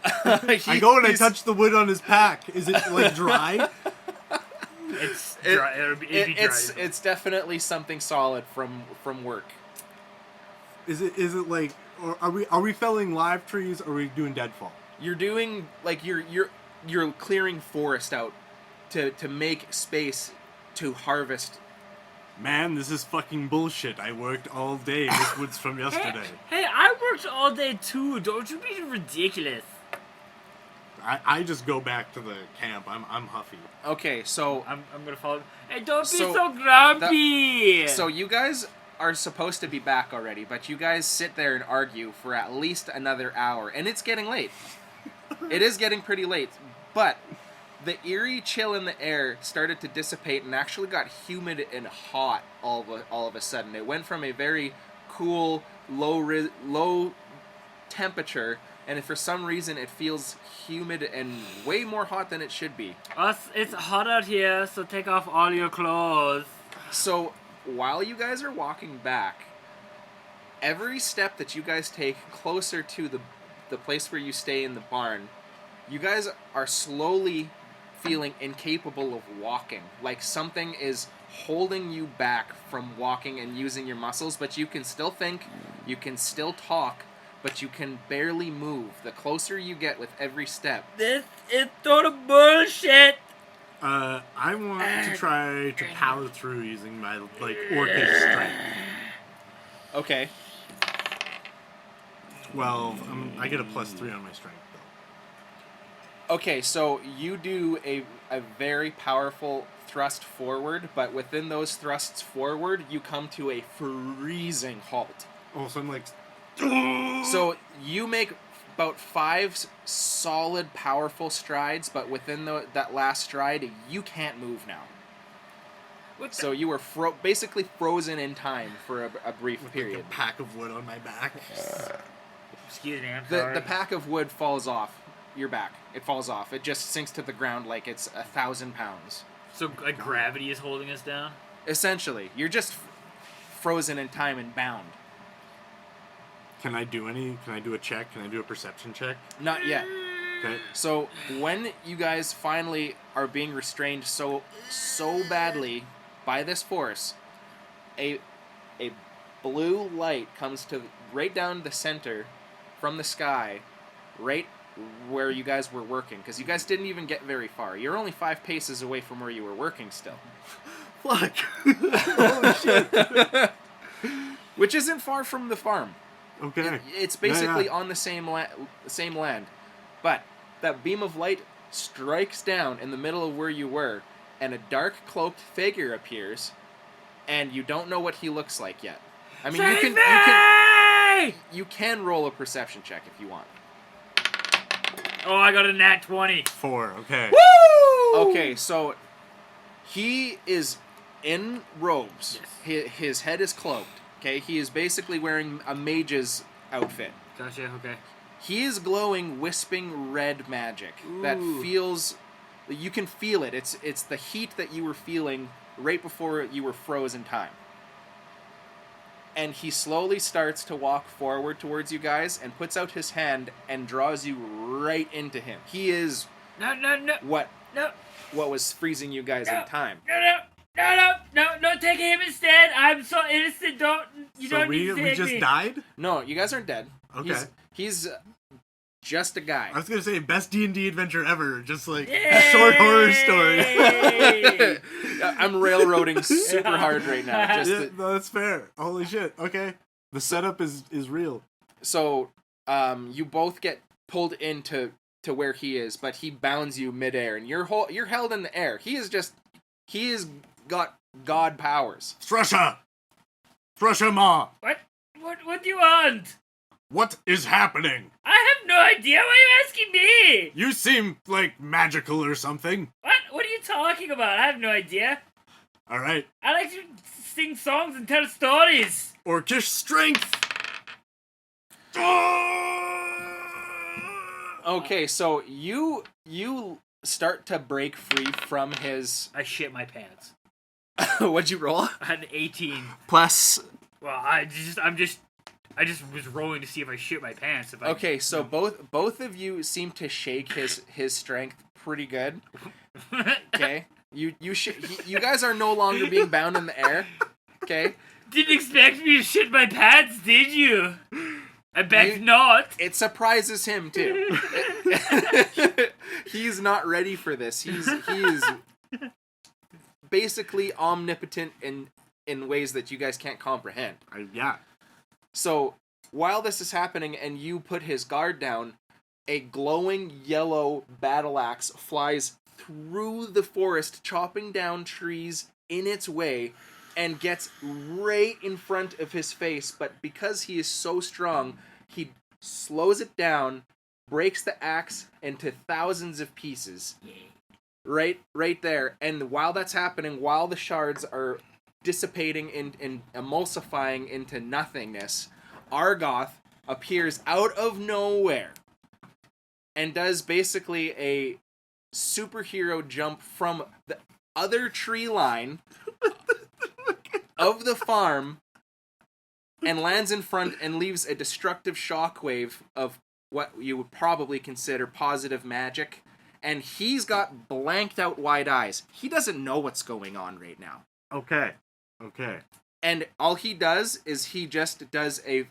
I go and I touch the wood on his pack. Is it, like, dry? It's dry. It'd be dry. It's definitely something solid from work. Is it like... Or are we felling live trees, or are we doing deadfall? You're doing, like, you're clearing forest out to make space to harvest. Man, this is fucking bullshit. I worked all day. This wood's from yesterday. Hey, I worked all day too. Don't you be ridiculous. I just go back to the camp. I'm huffy. Okay, so I'm gonna follow. Hey, don't be So, so grumpy. so you guys are supposed to be back already, but you guys sit there and argue for at least another hour, and it's getting late. It is getting pretty late, but the eerie chill in the air started to dissipate and actually got humid and hot all of a sudden. It went from a very cool, low temperature, and for some reason it feels humid and way more hot than it should be. It's hot out here, so take off all your clothes. So while you guys are walking back, every step that you guys take closer to the place where you stay in the barn, you guys are slowly feeling incapable of walking. Like something is holding you back from walking and using your muscles, but you can still think, you can still talk, but you can barely move the closer you get with every step. This is total bullshit. I want to try to power through using my, like, orcish strength. Okay. 12. I get a +3 on my strength, though. Okay, so you do a very powerful thrust forward, but within those thrusts forward, you come to a freezing halt. Oh, so I'm like... So you make about 5 solid, powerful strides, but within that last stride, you can't move now. So you were basically frozen in time for a brief With period. like a pack of wood on my back. Excuse me, I'm sorry. The pack of wood falls off your back. It falls off. It just sinks to the ground like it's 1,000 pounds. So like gravity is holding us down? Essentially, you're just frozen in time and bound. Can I do a check? Can I do a perception check? Not yet. Okay. So when you guys finally are being restrained so badly by this force, a blue light comes to right down the center from the sky, right where you guys were working, because you guys didn't even get very far. You're only 5 paces away from where you were working still. Fuck. Holy shit. Which isn't far from the farm. Okay. It's basically Yeah. on the same land. But that beam of light strikes down in the middle of where you were, and a dark cloaked figure appears, and you don't know what he looks like yet. I mean, you can roll a perception check if you want. Oh, I got a nat 20. 4. Okay. Woo! Okay, so he is in robes. Yes. His head is cloaked. Okay, he is basically wearing a mage's outfit. Gotcha, okay. He is glowing, wisping red magic that feels... You can feel it. It's the heat that you were feeling right before you were froze in time. And he slowly starts to walk forward towards you guys and puts out his hand and draws you right into him. He is... No. What No. was freezing you guys in time. No, take him instead. I'm so innocent. Don't need to we take just me. died? No, you guys aren't dead. Okay. He's just a guy. I was gonna say best D&D adventure ever. Just like Yay! a short horror story. I'm railroading super hard right now. Yeah, no, that's fair. Holy shit. Okay. The setup is real. So, you both get pulled into where he is, but he bounds you midair, and you're held in the air. He is got god powers. Thrusher! Thrusher Ma! What do you want? What is happening? I have no idea. Why are you asking me? You seem like magical or something. What are you talking about? I have no idea. Alright. I like to sing songs and tell stories. Orcish strength! Okay, so you start to break free from his... I shit my pants. What'd you roll? I had an 18. Plus... Well, I just was rolling to see if I shit my pants. Okay, so both of you seem to shake his strength pretty good. Okay, you guys are no longer being bound in the air. Okay, Didn't expect me to shit my pants, did you? I bet not. it surprises him too. He's not ready for this. He is basically omnipotent in ways that you guys can't comprehend. Yeah. So while this is happening and you put his guard down, a glowing yellow battle axe flies through the forest, chopping down trees in its way, and gets right in front of his face. But because he is so strong, he slows it down, breaks the axe into thousands of pieces. Right there. And while that's happening, while the shards are dissipating and emulsifying into nothingness, Argoth appears out of nowhere and does basically a superhero jump from the other tree line of the farm and lands in front and leaves a destructive shockwave of what you would probably consider positive magic. And he's got blanked out wide eyes. He doesn't know what's going on right now. Okay. And all he does is he just does a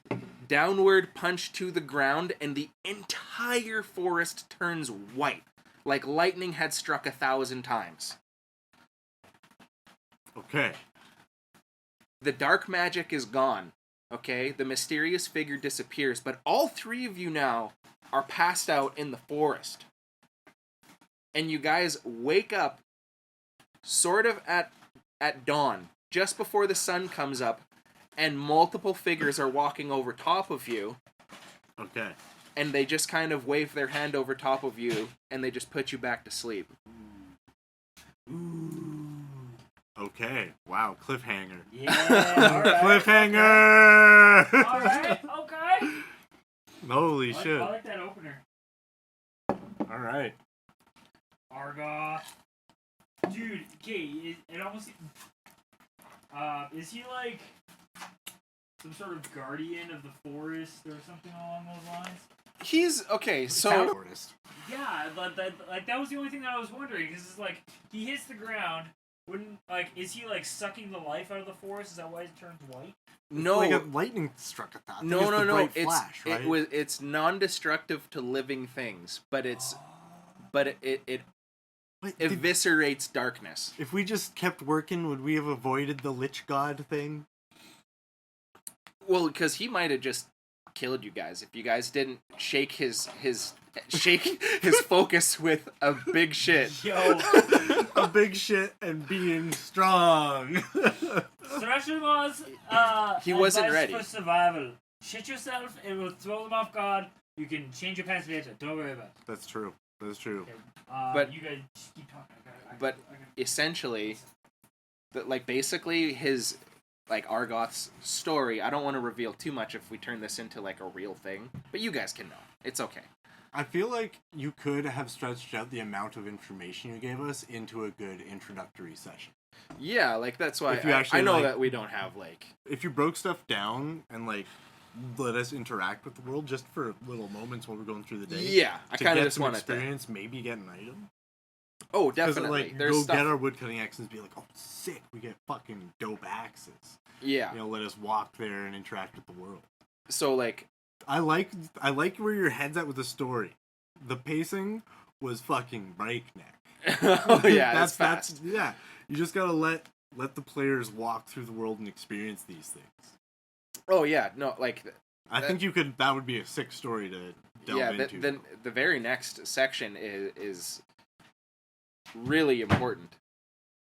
downward punch to the ground, and the entire forest turns white, like lightning had struck 1,000 times. Okay. The dark magic is gone, okay? The mysterious figure disappears, but all three of you now are passed out in the forest. And you guys wake up sort of at dawn, just before the sun comes up, and multiple figures are walking over top of you. Okay. And they just kind of wave their hand over top of you, and they just put you back to sleep. Okay. Wow. Cliffhanger. Yeah. All right. Cliffhanger! All right. Okay. Holy I shit. like that opener. All right. Argoth. Dude, okay, it almost... is he like some sort of guardian of the forest or something along those lines? He's, okay, so... Forest. Yeah, that was the only thing that I was wondering, because it's like, he hits the ground, wouldn't, like, is he like sucking the life out of the forest? Is that why it turns white? No. Like a lightning struck at that. No. Bright flash, right? It's non-destructive to living things, but it Wait, eviscerates darkness. if we just kept working, would we have avoided the Lich God thing? Well, because he might have just killed you guys if you guys didn't shake his focus with a big shit. Yo, A big shit and being strong. Thrasher's He wasn't advice ready. for survival. Shit yourself, it will throw them off guard. You can change your pants later. Don't worry about it. That's true. Okay, But- you guys just keep talking. But essentially, basically his, like, Argoth's story, I don't want to reveal too much if we turn this into, like, a real thing, but you guys can know. It's okay. I feel like you could have stretched out the amount of information you gave us into a good introductory session. Yeah, like, that's why If you I actually, know like- that we don't have, like... If you broke stuff down and, like, let us interact with the world just for little moments while we're going through the day. Yeah, I to kind of get just some want to... experience, maybe get an item. Oh, Because, definitely. like, There's go stuff... get our woodcutting axes and be like, oh, sick, we get fucking dope axes. Yeah. You know, let us walk there and interact with the world. So, like... I like where your head's at with the story. The pacing was fucking breakneck. Oh, yeah, that's fast. Yeah, you just gotta let the players walk through the world and experience these things. Oh, yeah, no, like... I think you could. That would be a sick story to delve into. Then the very next section is really important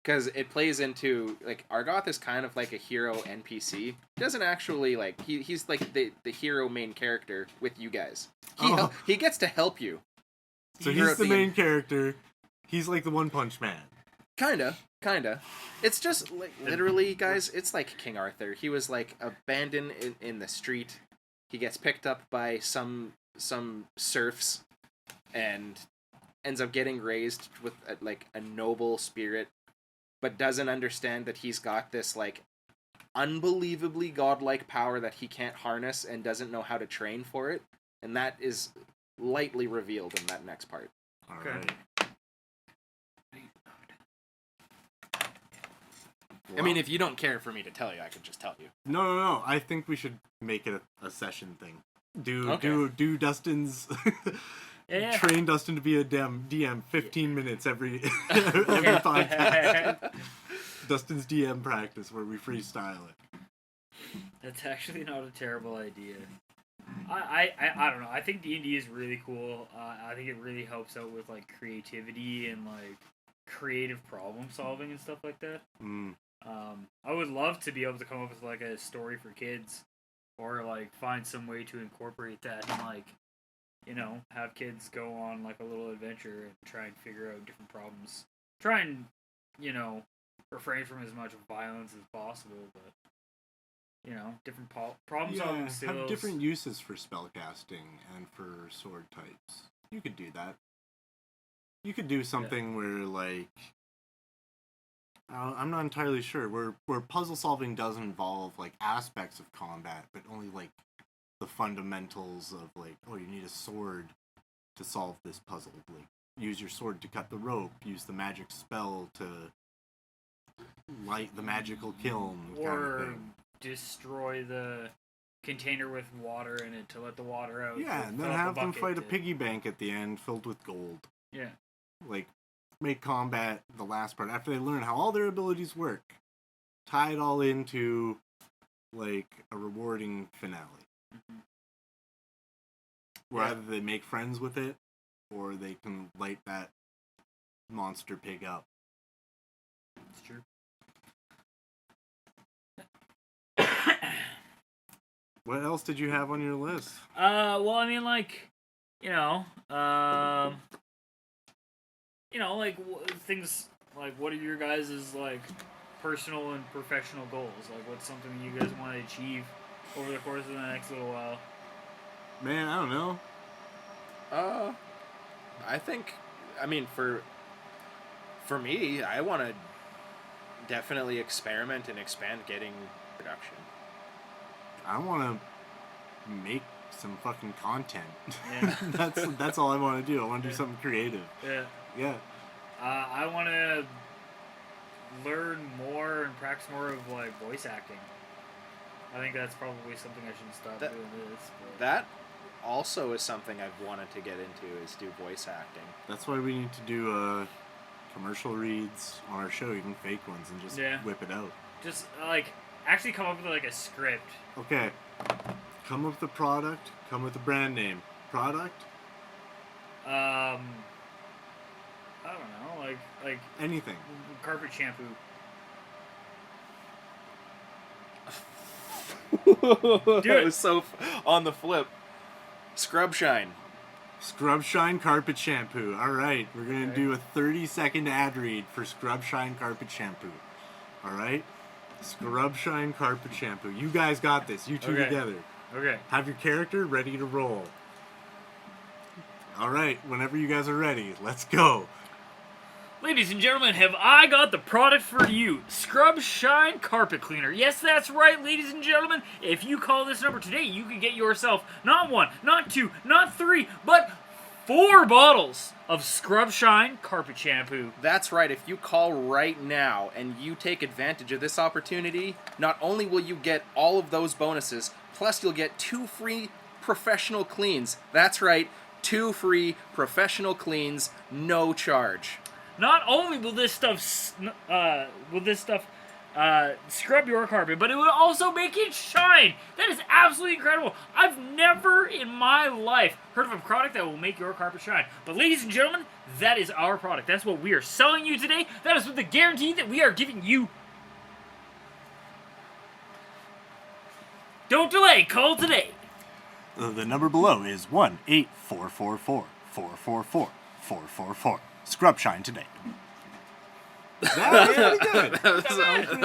because it plays into, like, Argoth is kind of like a hero NPC. He doesn't actually, like, he's like the hero main character with you guys. He gets to help you. So he's the main character. He's like the One Punch Man. Kinda. It's just, like, literally, guys, it's like King Arthur. He was, like, abandoned in the street. He gets picked up by some serfs and ends up getting raised with, like, a noble spirit, but doesn't understand that he's got this, like, unbelievably godlike power that he can't harness and doesn't know how to train for it. And that is lightly revealed in that next part. All Okay. right. I mean, if you don't care for me to tell you, I could just tell you. No. I think we should make it a session thing. Do Dustin's Yeah. train Dustin to be a DM 15 minutes every podcast. Dustin's DM practice where we freestyle it. That's actually not a terrible idea. I don't know. I think D&D is really cool. I think it really helps out with like creativity and like creative problem solving and stuff like that. I would love to be able to come up with like a story for kids, or like find some way to incorporate that and like, you know, have kids go on like a little adventure and try and figure out different problems. Try and, you know, refrain from as much violence as possible, but you know, different problem solving skills. Have different uses for spellcasting and for sword types. You could do that. You could do something where, like, I'm not entirely sure, where puzzle solving does involve, like, aspects of combat, but only, like, the fundamentals of, like, oh, you need a sword to solve this puzzle. Like, use your sword to cut the rope, use the magic spell to light the magical kiln, or kind of thing. Destroy the container with water in it to let the water out. Yeah, and then have them fight a piggy bank at the end filled with gold. Yeah. Like, make combat the last part. After they learn how all their abilities work, tie it all into, like, a rewarding finale. Mm-hmm. Where either they make friends with it, or they can light that monster pig up. It's true. What else did you have on your list? Well, I mean, like, like things like, what are your guys' like personal and professional goals? Like, what's something you guys want to achieve over the course of the next little while? Man, I don't know. I think, I mean, for me, I want to definitely experiment and expand getting production. I want to make some fucking content. Yeah. that's all I want to do. I want to do something creative. Yeah. Yeah. I want to learn more and practice more of like voice acting. I think that's probably something I should stop doing this. But... That also is something I've wanted to get into, is do voice acting. That's why we need to do commercial reads on our show, even fake ones, and just whip it out. Just like actually come up with like a script. Okay. Come up with a product. Come with a brand name. Product? I don't know, like anything. Carpet shampoo. That was so on the flip. Scrub Shine. Scrub Shine carpet shampoo. All right, we're gonna do a 30-second ad read for Scrub Shine carpet shampoo. All right, Scrub Shine carpet shampoo. You guys got this. You two together. Okay. Have your character ready to roll. All right, whenever you guys are ready, let's go. Ladies and gentlemen, have I got the product for you? Scrub Shine Carpet Cleaner. Yes, that's right, ladies and gentlemen. If you call this number today, you can get yourself not 1, not 2, not 3, but 4 bottles of Scrub Shine Carpet Shampoo. That's right. If you call right now and you take advantage of this opportunity, not only will you get all of those bonuses, plus you'll get 2 free professional cleans. That's right, 2 free professional cleans, no charge. Not only will this stuff scrub your carpet, but it will also make it shine. That is absolutely incredible. I've never in my life heard of a product that will make your carpet shine. But ladies and gentlemen, that is our product. That's what we are selling you today. That is with the guarantee that we are giving you. Don't delay. Call today. The number below is 1-844-444-444. Scrub Shine today. That was pretty good. That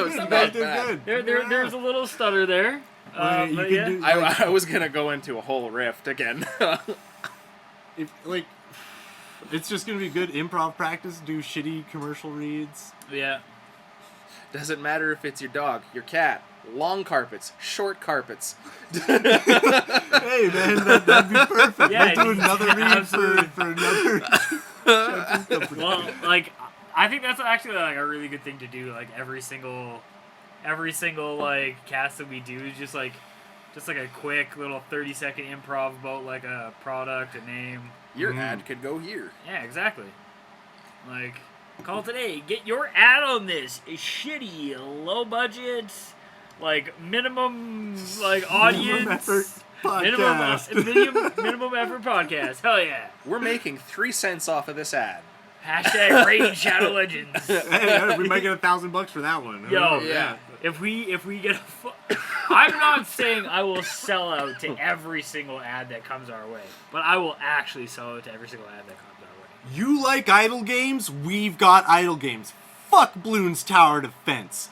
was You not guys did bad. good. There's a little stutter there. You But can yeah. do, I was gonna go into a whole riff again. It's just gonna be good improv practice. Do shitty commercial reads. Yeah. Doesn't matter if it's your dog, your cat, long carpets, short carpets. Hey man, that'd be perfect. Yeah, we'll do another read for another. Well, like, I think that's actually like a really good thing to do. Like every single like cast that we do is just like a quick little 30-second improv about like a product, a name. Your ad could go here. Yeah, exactly. Like, Call today. Get your ad on this shitty, low budget, like minimum, like audience. Minimum effort podcast. Minimum effort podcast. Hell yeah. We're making 3 cents off of this ad. Hashtag Raid Shadow Legends. Hey, we might get $1,000 for that one. Yo, Yeah. if we get I'm not saying I will sell out to every single ad that comes our way, but I will actually sell out to every single ad that comes our way. You like idle games? We've got idle games. Fuck Bloons Tower Defense.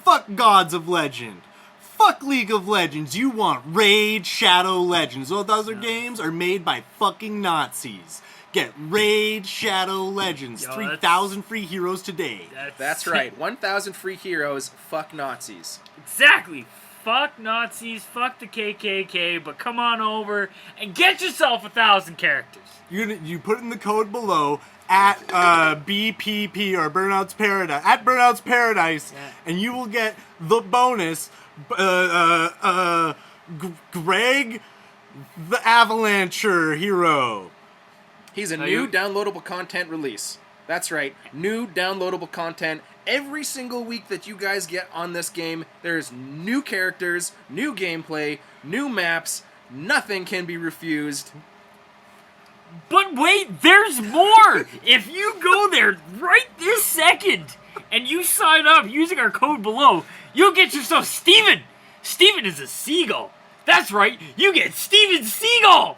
Fuck Gods of Legend. Fuck League of Legends. You want Raid Shadow Legends. All those games are made by fucking Nazis. Get Raid Shadow Legends. Yo, 3,000 free heroes today. That's right. 1,000 free heroes. Fuck Nazis. Exactly. Fuck Nazis, fuck the KKK, but come on over and get yourself 1,000 characters. You put in the code below at BPP or Burnout's Paradise at Burnout's Paradise, and you will get the bonus. Greg, the Avalancher hero. He's a new downloadable content release. That's right, new downloadable content. Every single week that you guys get on this game, there's new characters, new gameplay, new maps. Nothing can be refused. But wait, there's more! If you go there right this second and you sign up using our code below, you'll get yourself Steven! Steven is a seagull. That's right, you get Steven Seagull!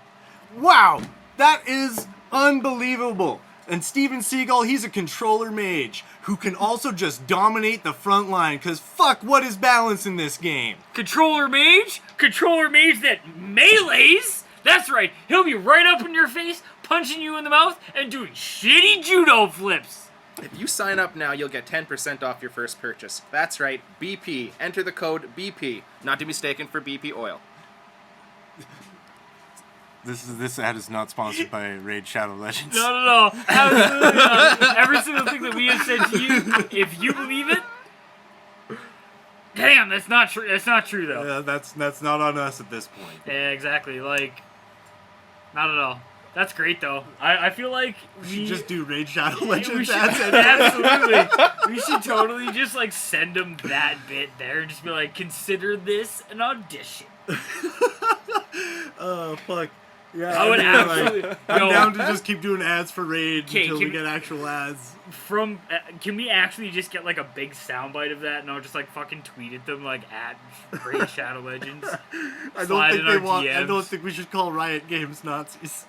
Wow, that is unbelievable. And Steven Seagal, he's a controller mage who can also just dominate the front line, because fuck, what is balance in this game? Controller mage? Controller mage that melees? That's right, he'll be right up in your face, punching you in the mouth, and doing shitty judo flips. If you sign up now, you'll get 10% off your first purchase. That's right, BP. Enter the code BP, not to be mistaken for BP Oil. This ad is not sponsored by Raid Shadow Legends. No. Absolutely not. Every single thing that we have said to you, if you believe it, damn, that's not true. That's not true though. Yeah, that's not on us at this point. Yeah, exactly. Like, not at all. That's great though. I feel like We should just do Raid Shadow Legends we should, ads. absolutely. We should totally just like send them that bit there and just be like, consider this an audition. Oh fuck. Yeah, I would mean, absolutely. I'm Yo, down to just keep doing ads for Raid until we can- get actual ads. can we actually just get like a big soundbite of that and I'll just like fucking tweet at them like at Raid Shadow Legends? I Slide don't in think our they want. I DMs. don't think we should call Riot Games Nazis.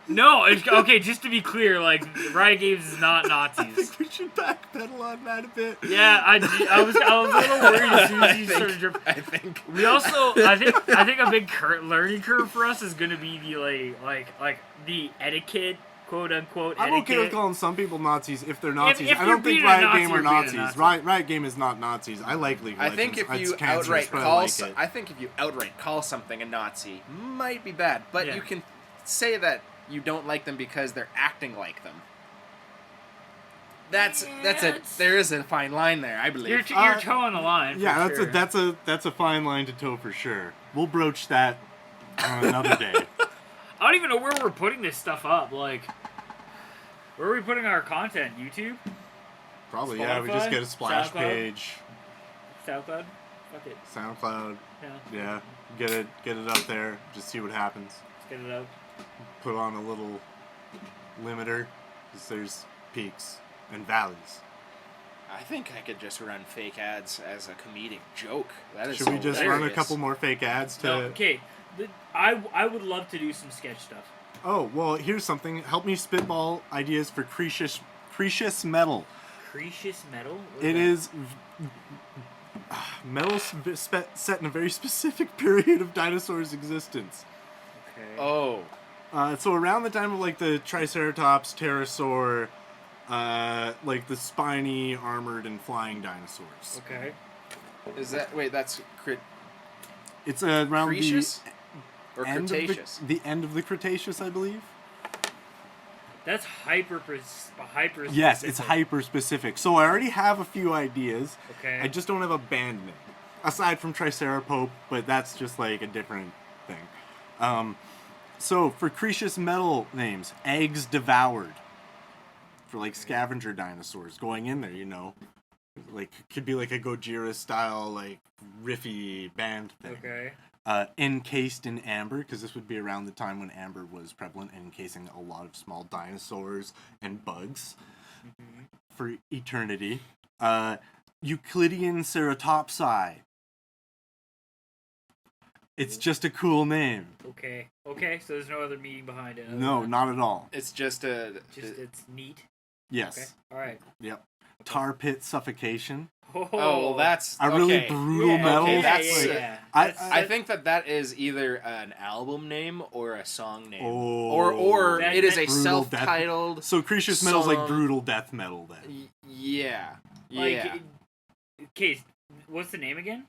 No, okay, just to be clear, like, Riot Games is not I Nazis. think we should backpedal on that a bit. Yeah, I was a little worried as soon as you started your... I think. We also, I think a big learning curve for us is going to be the, like, the etiquette, quote-unquote I'm etiquette. okay with calling some people Nazis if they're Nazis. if I you're don't think being a Riot Nazi, Game are you're being a Nazis. Nazi. Riot Game is not Nazis. I like League of I Legends. think if It's you cancerous, outright but I call, like it. I think if you outright call something a Nazi, might be bad. But Yeah. you can say that you don't like them because they're acting like them. There is a fine line there, I believe. You're towing the line. Yeah, for that's sure. that's a fine line to toe for sure. We'll broach that on another day. I don't even know where we're putting this stuff up. Like, where are we putting our content? YouTube? Probably, yeah. We just Spotify? get a splash SoundCloud? page, SoundCloud? Fuck it. SoundCloud. Yeah. Yeah, get it up there. Just see what happens. Let's get it up. Put on a little limiter, because there's peaks and valleys. I think I could just run fake ads as a comedic joke. That is Should we just run a hilarious. couple more fake ads to? No, okay. I would love to do some sketch stuff. Oh well, here's something. Help me spitball ideas for Cretius metal. Cretius metal? What It that? is metal set in a very specific period of dinosaurs' existence. Okay. Oh, So around the time of like the Triceratops, Pterosaur, like the spiny, armored, and flying dinosaurs. Okay. is that that's It's around Cretaceous or the end Cretaceous? of the end of the Cretaceous, I believe. That's hyper Yes, it's specific. hyper specific. So I already have a few ideas. Okay. I just don't have a band name aside from Triceratops, but that's just like a different thing. So for Cretius metal names, Eggs Devoured. for like scavenger dinosaurs going in there, you know. Like, could be like a Gojira style, like, riffy band thing. Okay. Encased in amber, because this would be around the time when amber was prevalent, encasing a lot of small dinosaurs and bugs for eternity. Euclidean ceratopsi. It's just a cool name. Okay. Okay. So there's no other meaning behind it. No, not at all. It's just a... It's neat. Yes. Okay. All right. Yep. Tar pit suffocation. Oh, well, that's... A really okay. brutal metal. Okay, Yeah, that's... yeah. I think that is either an album name or a song name. Oh. Or it is a Brutal death- self-titled... So Cretius metal's like song. brutal death metal then. Yeah. Like, Yeah. okay, what's the name again?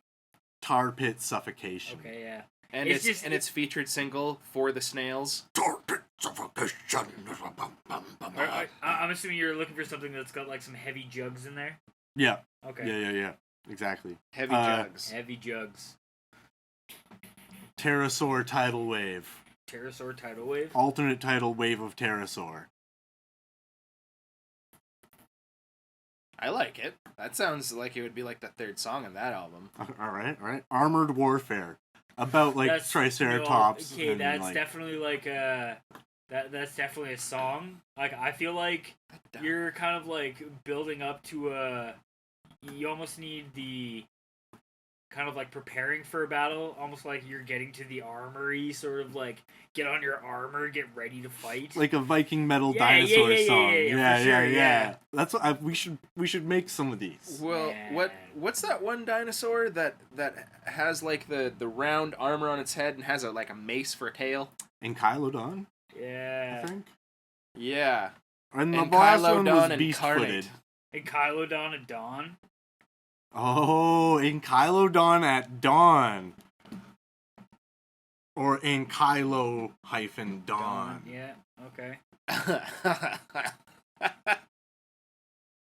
Tar pit suffocation. Okay, yeah. And It's it's just- its featured single, For the Snails. Tar pit suffocation. I'm assuming you're looking for something that's got like some heavy jugs in there. Yeah. Okay. Yeah. Exactly. Heavy Jugs. Heavy jugs. Pterosaur tidal wave. Pterosaur tidal wave. Alternate title, Wave of Pterosaur. I like it. That sounds like it would be like the third song on that album. All right. Armored Warfare. About like That's- Triceratops. No, okay, and, that's like, definitely like that's definitely a song. Like I feel like you're kind of like building up to a. You almost need the kind of like preparing for a battle, almost like you're getting to the armory, sort of like get on your armor, get ready to fight. like a Viking metal Yeah, dinosaur yeah, song. for sure, yeah. That's what we should make some of these. Well, Man. what's that one dinosaur that has like the round armor on its head and has like a mace for a tail? Enkylodon, I Yeah. think. Yeah. And the And last one was Kylodon beast incarnate. footed. And Kylodon and Dawn. Oh, Enkylodon at dawn. Or Enkylo hyphen dawn. Yeah. Okay.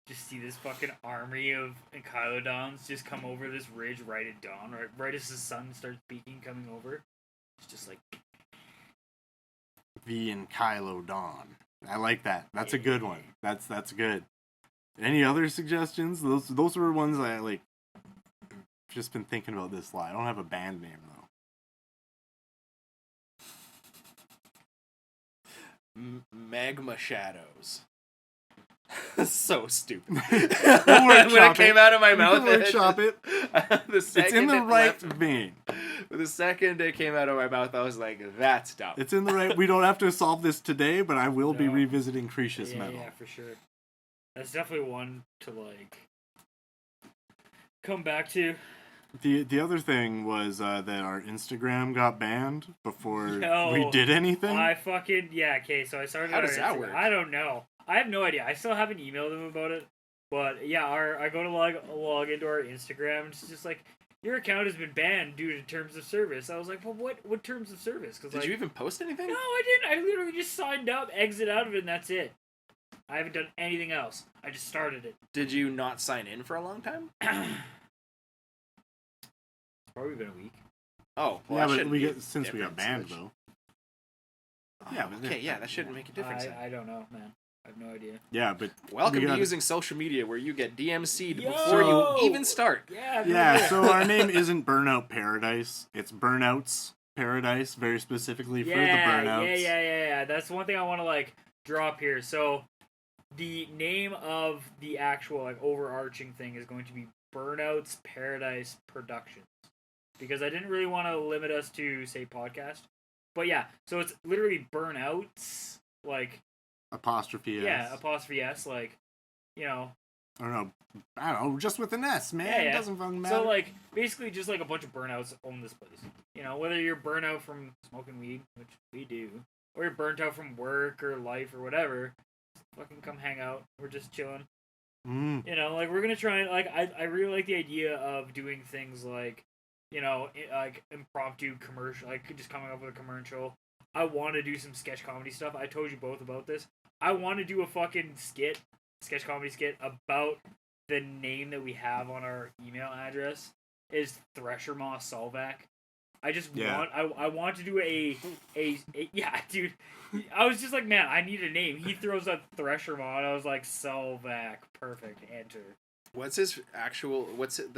Just see this fucking army of Enkylodons just come over this ridge right at dawn, right as the sun starts peeking, coming over. It's just like The Enkylodon. I like that. That's a good one. That's good. Any other suggestions? Those were ones I like. Just been thinking about this lot. I don't have a band name though. Magma Shadows. So stupid. We'll When it workshop came out of my We mouth, can workshop it. the It's second in the it right left- vein. The second it came out of my mouth, I was like, "That's dumb." It's in the right. We don't have to solve this today, but I will be No. revisiting Cretius yeah, metal. yeah, for sure. That's definitely one to like come back to. The other thing was that our Instagram got banned before Yo, we did anything. I fucking okay. So I started. How our does that Instagram- work? I don't know. I have no idea. I still haven't emailed them about it. But yeah, I go to log into our Instagram. And it's just like your account has been banned due to terms of service. I was like, well, what terms of service? Because Did you even post anything? No, I didn't. I literally just signed up, exit out of it, and that's it. I haven't done anything else. I just started it. Did you not sign in for a long time? It's probably been a week. Oh, well, yeah, that but shouldn't we be a get since we got difference. banned though. Oh, Yeah, but okay, yeah, that shouldn't make a difference. then. I don't know, man. I have no idea. Yeah, but Welcome we to got- using social media where you get DMC'd Yo! before you even start. Yeah. I've Yeah, never- so our name isn't Burnout Paradise. It's Burnouts Paradise, very specifically for the Burnouts. Yeah. That's one thing I want to like drop here. So the name of the actual like overarching thing is going to be Burnouts Paradise Productions, because I didn't really want to limit us to say podcast. But yeah, so it's literally Burnouts, like Apostrophe S. yeah, apostrophe S, like you know. I don't know, just with an S, man. Yeah. It doesn't fucking matter. So like basically just like a bunch of burnouts own this place. You know, whether you're burnt out from smoking weed, which we do, or you're burnt out from work or life or whatever, fucking come hang out. We're just chilling. Mm. You know, like we're gonna try and like I really like the idea of doing things like, you know, like impromptu commercial, like just coming up with a commercial. I want to do some sketch comedy stuff. I told you both about this. I want to do a fucking sketch comedy skit about the name that we have on our email address is Thresher Moss Solvac. I just Yeah. I want to do a yeah, dude. I was just like, man, I need a name. He throws up Thresher Maw, and I was like, Solvac, perfect, enter. What's his actual? What's it,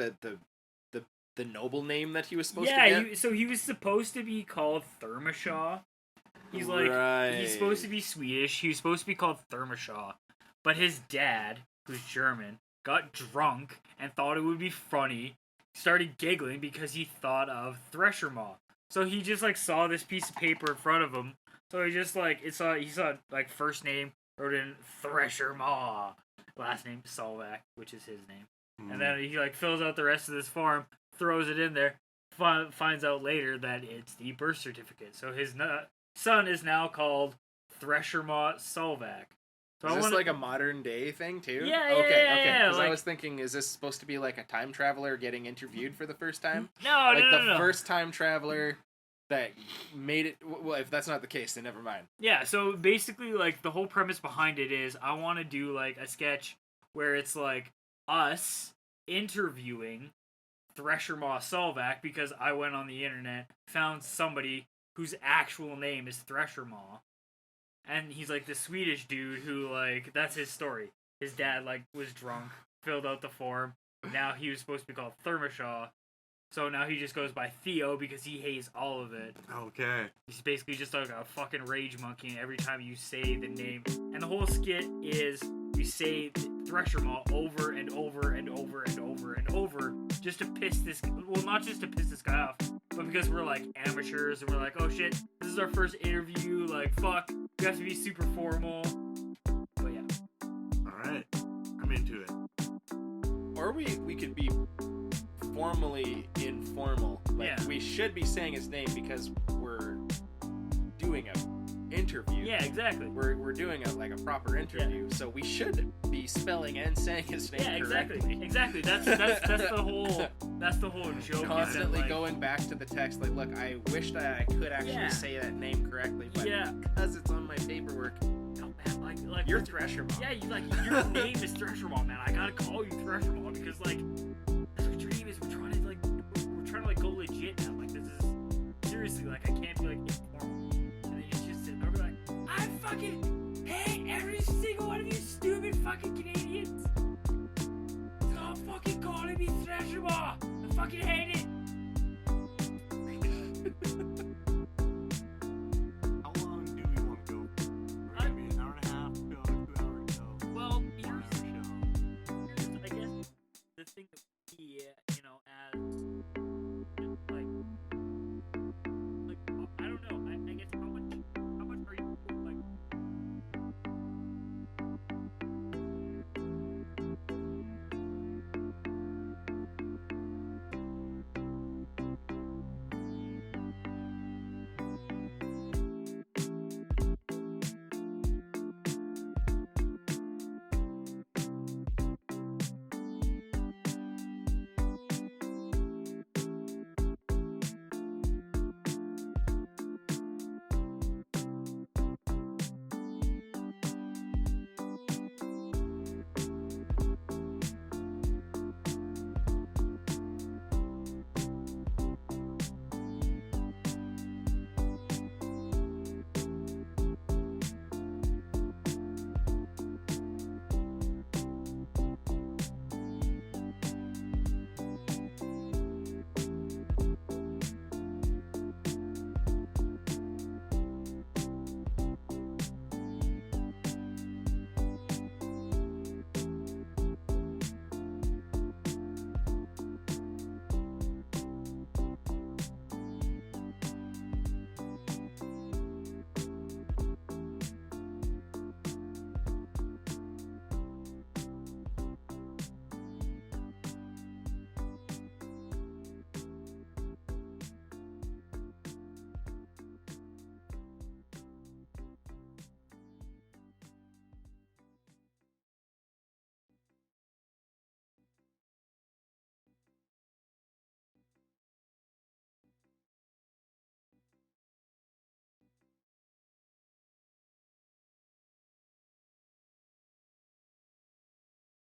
the noble name that he was supposed to Yeah, get? so he was supposed to be called Thermashaw. He's like he's supposed to be Swedish. He was supposed to be called Thermashaw, but his dad, who's German, got drunk and thought it would be funny. Started giggling because he thought of Thresher Maw. So he just like saw this piece of paper in front of him. So he just like he saw like first name, wrote in Thresher Maw, last name Solvac, which is his name. And then he like fills out the rest of this form, throws it in there, finds out later that it's the birth certificate. So his son is now called Threshermaw Solvac. So Is this like a modern day thing too? Yeah, okay. yeah. Because Like, I was thinking, is this supposed to be like a time traveler getting interviewed for the first time? no, Like no. the first time traveler that made it. Well, if that's not the case, then never mind. Yeah, so basically, like, the whole premise behind it is I want to do, like, a sketch where it's, like, us interviewing Threshermaw Solvac because I went on the internet, found somebody whose actual name is Threshermaw, and he's, like, the Swedish dude who, like, that's his story. His dad, like, was drunk, filled out the form, now he was supposed to be called Thermashaw, so now he just goes by Theo because he hates all of it. Okay. He's basically just like a fucking rage monkey, and every time you say the name, and the whole skit is you say Thresher Maw over and over and over and over and over, just to piss this. Well, not just to piss this guy off, but because we're like amateurs and we're like, oh shit, this is our first interview. Like, fuck, we have to be super formal. But yeah. All right. I'm into it. Or we could be formally informal. Like, Yeah. we should be saying his name because we're doing a interview. Yeah, exactly. We're doing a proper interview, so we should be spelling and saying his name Yeah, exactly. correctly. Exactly. That's the whole joke. Constantly is that, like, going back to the text, like, look, I wish that I could actually Yeah. say that name correctly, but Yeah. because it's on my paperwork, Oh, man, like you're Thresher Maw. Yeah, your name is Thresher Maw, man. I gotta call you Thresher Maw because, like, that's what your name is. We're trying to like go legit now. Like, this is seriously, like, I can't be like informal. And then you just sit there and be like, I'm fucking